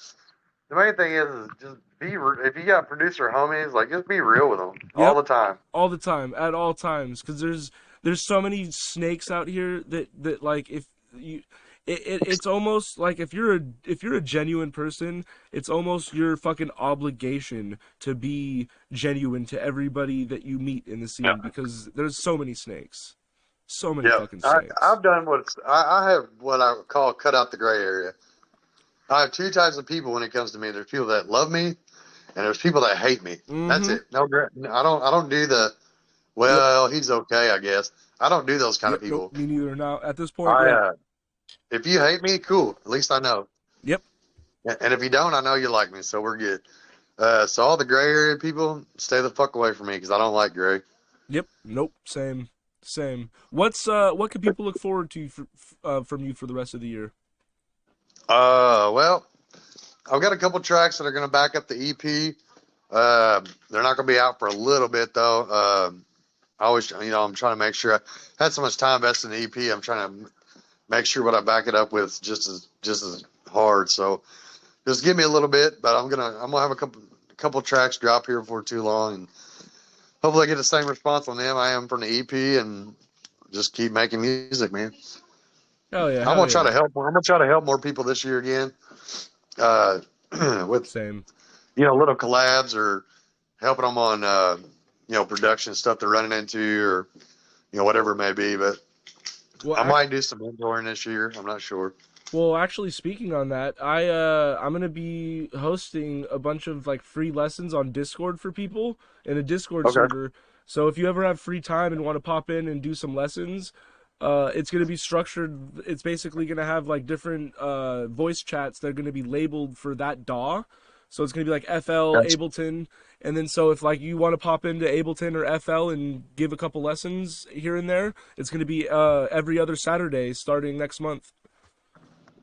The main thing is just if you got producer homies, like just be real with them all Yep. the time. All the time, at all times, because there's so many snakes out here that like if you it's almost like if you're a genuine person, it's almost your fucking obligation to be genuine to everybody that you meet in the Yeah, scene because there's so many snakes, so many yeah. fucking snakes. I've done I have what I would call cut out the gray area. I have two types of people when it comes to me. There's people that love me, and there's people that hate me. That's Mm-hmm. it. No, I don't do the Yep. well. He's okay, I guess. I don't do those kind of Yep. Nope. people. Me neither. Now at this point, I yeah. If you hate me, cool. At least I know. Yep. And if you don't, I know you like me, so we're good. So all the gray area people, stay the fuck away from me because I don't like gray. Yep. Nope. Same. Same. What can people look forward to from you for the rest of the year? Well, I've got a couple tracks that are going to back up the EP. They're not going to be out for a little bit though. I always, I'm trying to make sure I had so much time invested in the EP. I'm trying to make sure what I back it up with just as hard. So just give me a little bit, but I'm gonna have a couple tracks drop here before too long, and hopefully I get the same response on them I am from the EP, and just keep making music, man. Hell yeah. Hell yeah. I'm gonna try to help more people this year again, uh, with Same. little collabs or helping them on production stuff they're running into or whatever it may be. But Well, I might do some mentoring this year. I'm not sure. actually, speaking on that, I'm gonna be hosting a bunch of like free lessons on Discord for people in a Discord Okay. server. So if you ever have free time and want to pop in and do some lessons, It's gonna be structured. It's basically gonna have like different voice chats that are gonna be labeled for that DAW. So it's gonna be like FL Gotcha. Ableton, and then so if like you want to pop into Ableton or FL and give a couple lessons here and there, it's gonna be every other Saturday starting next month.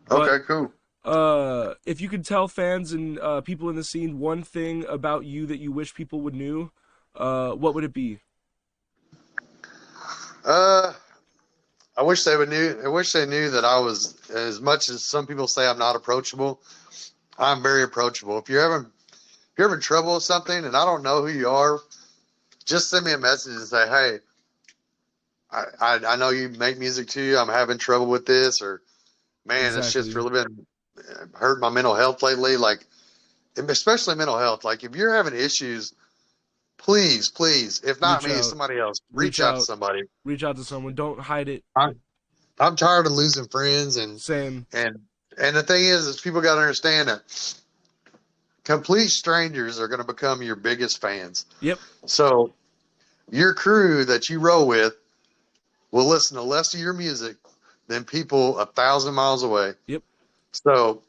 But Okay, cool. if you could tell fans and people in the scene one thing about you that you wish people would knew, what would it be? Uh, I wish they would knew. I wish they knew that I was, as much as some people say I'm not approachable. I'm very approachable. If you're having trouble with something and I don't know who you are, just send me a message and say, hey, I know you make music too. I'm having trouble with this, or man, this shit's Exactly. really been hurting my mental health lately. Like, especially mental health. Like, if you're having issues, please, please, if not Reach me, out. somebody else, Reach reach out to out. somebody. Reach out to someone. Don't hide it. I'm, I'm tired of losing friends, Same. and and the thing is people got to understand that complete strangers are going to become your biggest fans. Yep. So your crew that you roll with will listen to less of your music than people 1,000 miles away. Yep. So,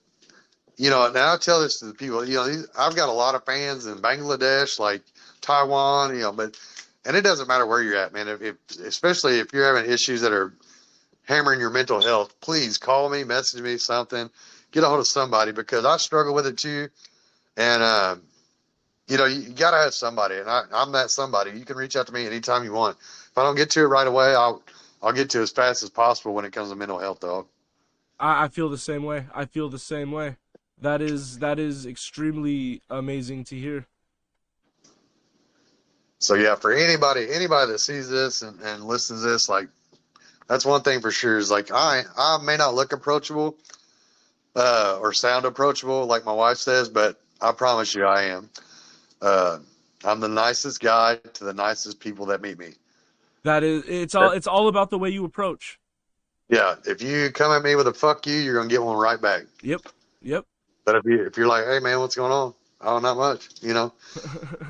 and I tell this to the people, I've got a lot of fans in Bangladesh, like Taiwan, and it doesn't matter where you're at, man. Especially if you're having issues that are hammering your mental health, please call me, message me, something, get a hold of somebody, because I struggle with it too. And, you got to have somebody, and I'm that somebody. You can reach out to me anytime you want. If I don't get to it right away, I'll get to it as fast as possible when it comes to mental health, dog. I feel the same way. I feel the same way. That is extremely amazing to hear. So yeah, for anybody that sees this and listens to this, like, that's one thing for sure is like I may not look approachable or sound approachable like my wife says, but I promise you I am. Uh, I'm the nicest guy to the nicest people that meet me. That is it's all about the way you approach. Yeah, if you come at me with a fuck you, you're gonna get one right back. Yep. Yep. But if you're like, hey man, what's going on? Oh, not much.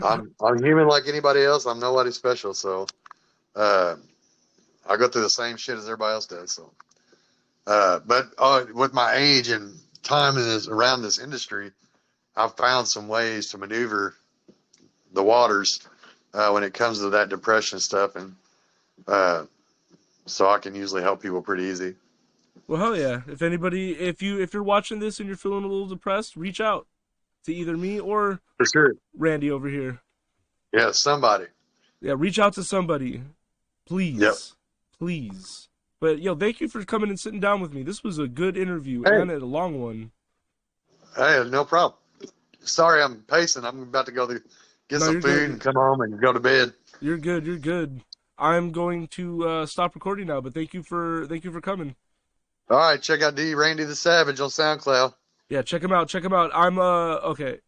I'm human like anybody else. I'm nobody special. So uh, I go through the same shit as everybody else does. So, but with my age and time around this industry, I've found some ways to maneuver the waters when it comes to that depression stuff, and uh, so I can usually help people pretty easy. Well, hell yeah. If you're watching this and you're feeling a little depressed, reach out to either me or For sure. Randy over here. Yeah, somebody. Yeah, reach out to somebody. Yep. Please. Please. But yo, thank you for coming and sitting down with me. This was a good interview Hey, and a long one. hey, no problem. Sorry, I'm pacing. I'm about to get No, some you're food and good. come home and go to bed. You're good. You're good. I'm going to stop recording now, but thank you for coming. All right, check out D Randy the Savage on SoundCloud. Yeah, check him out. Check him out. I'm okay.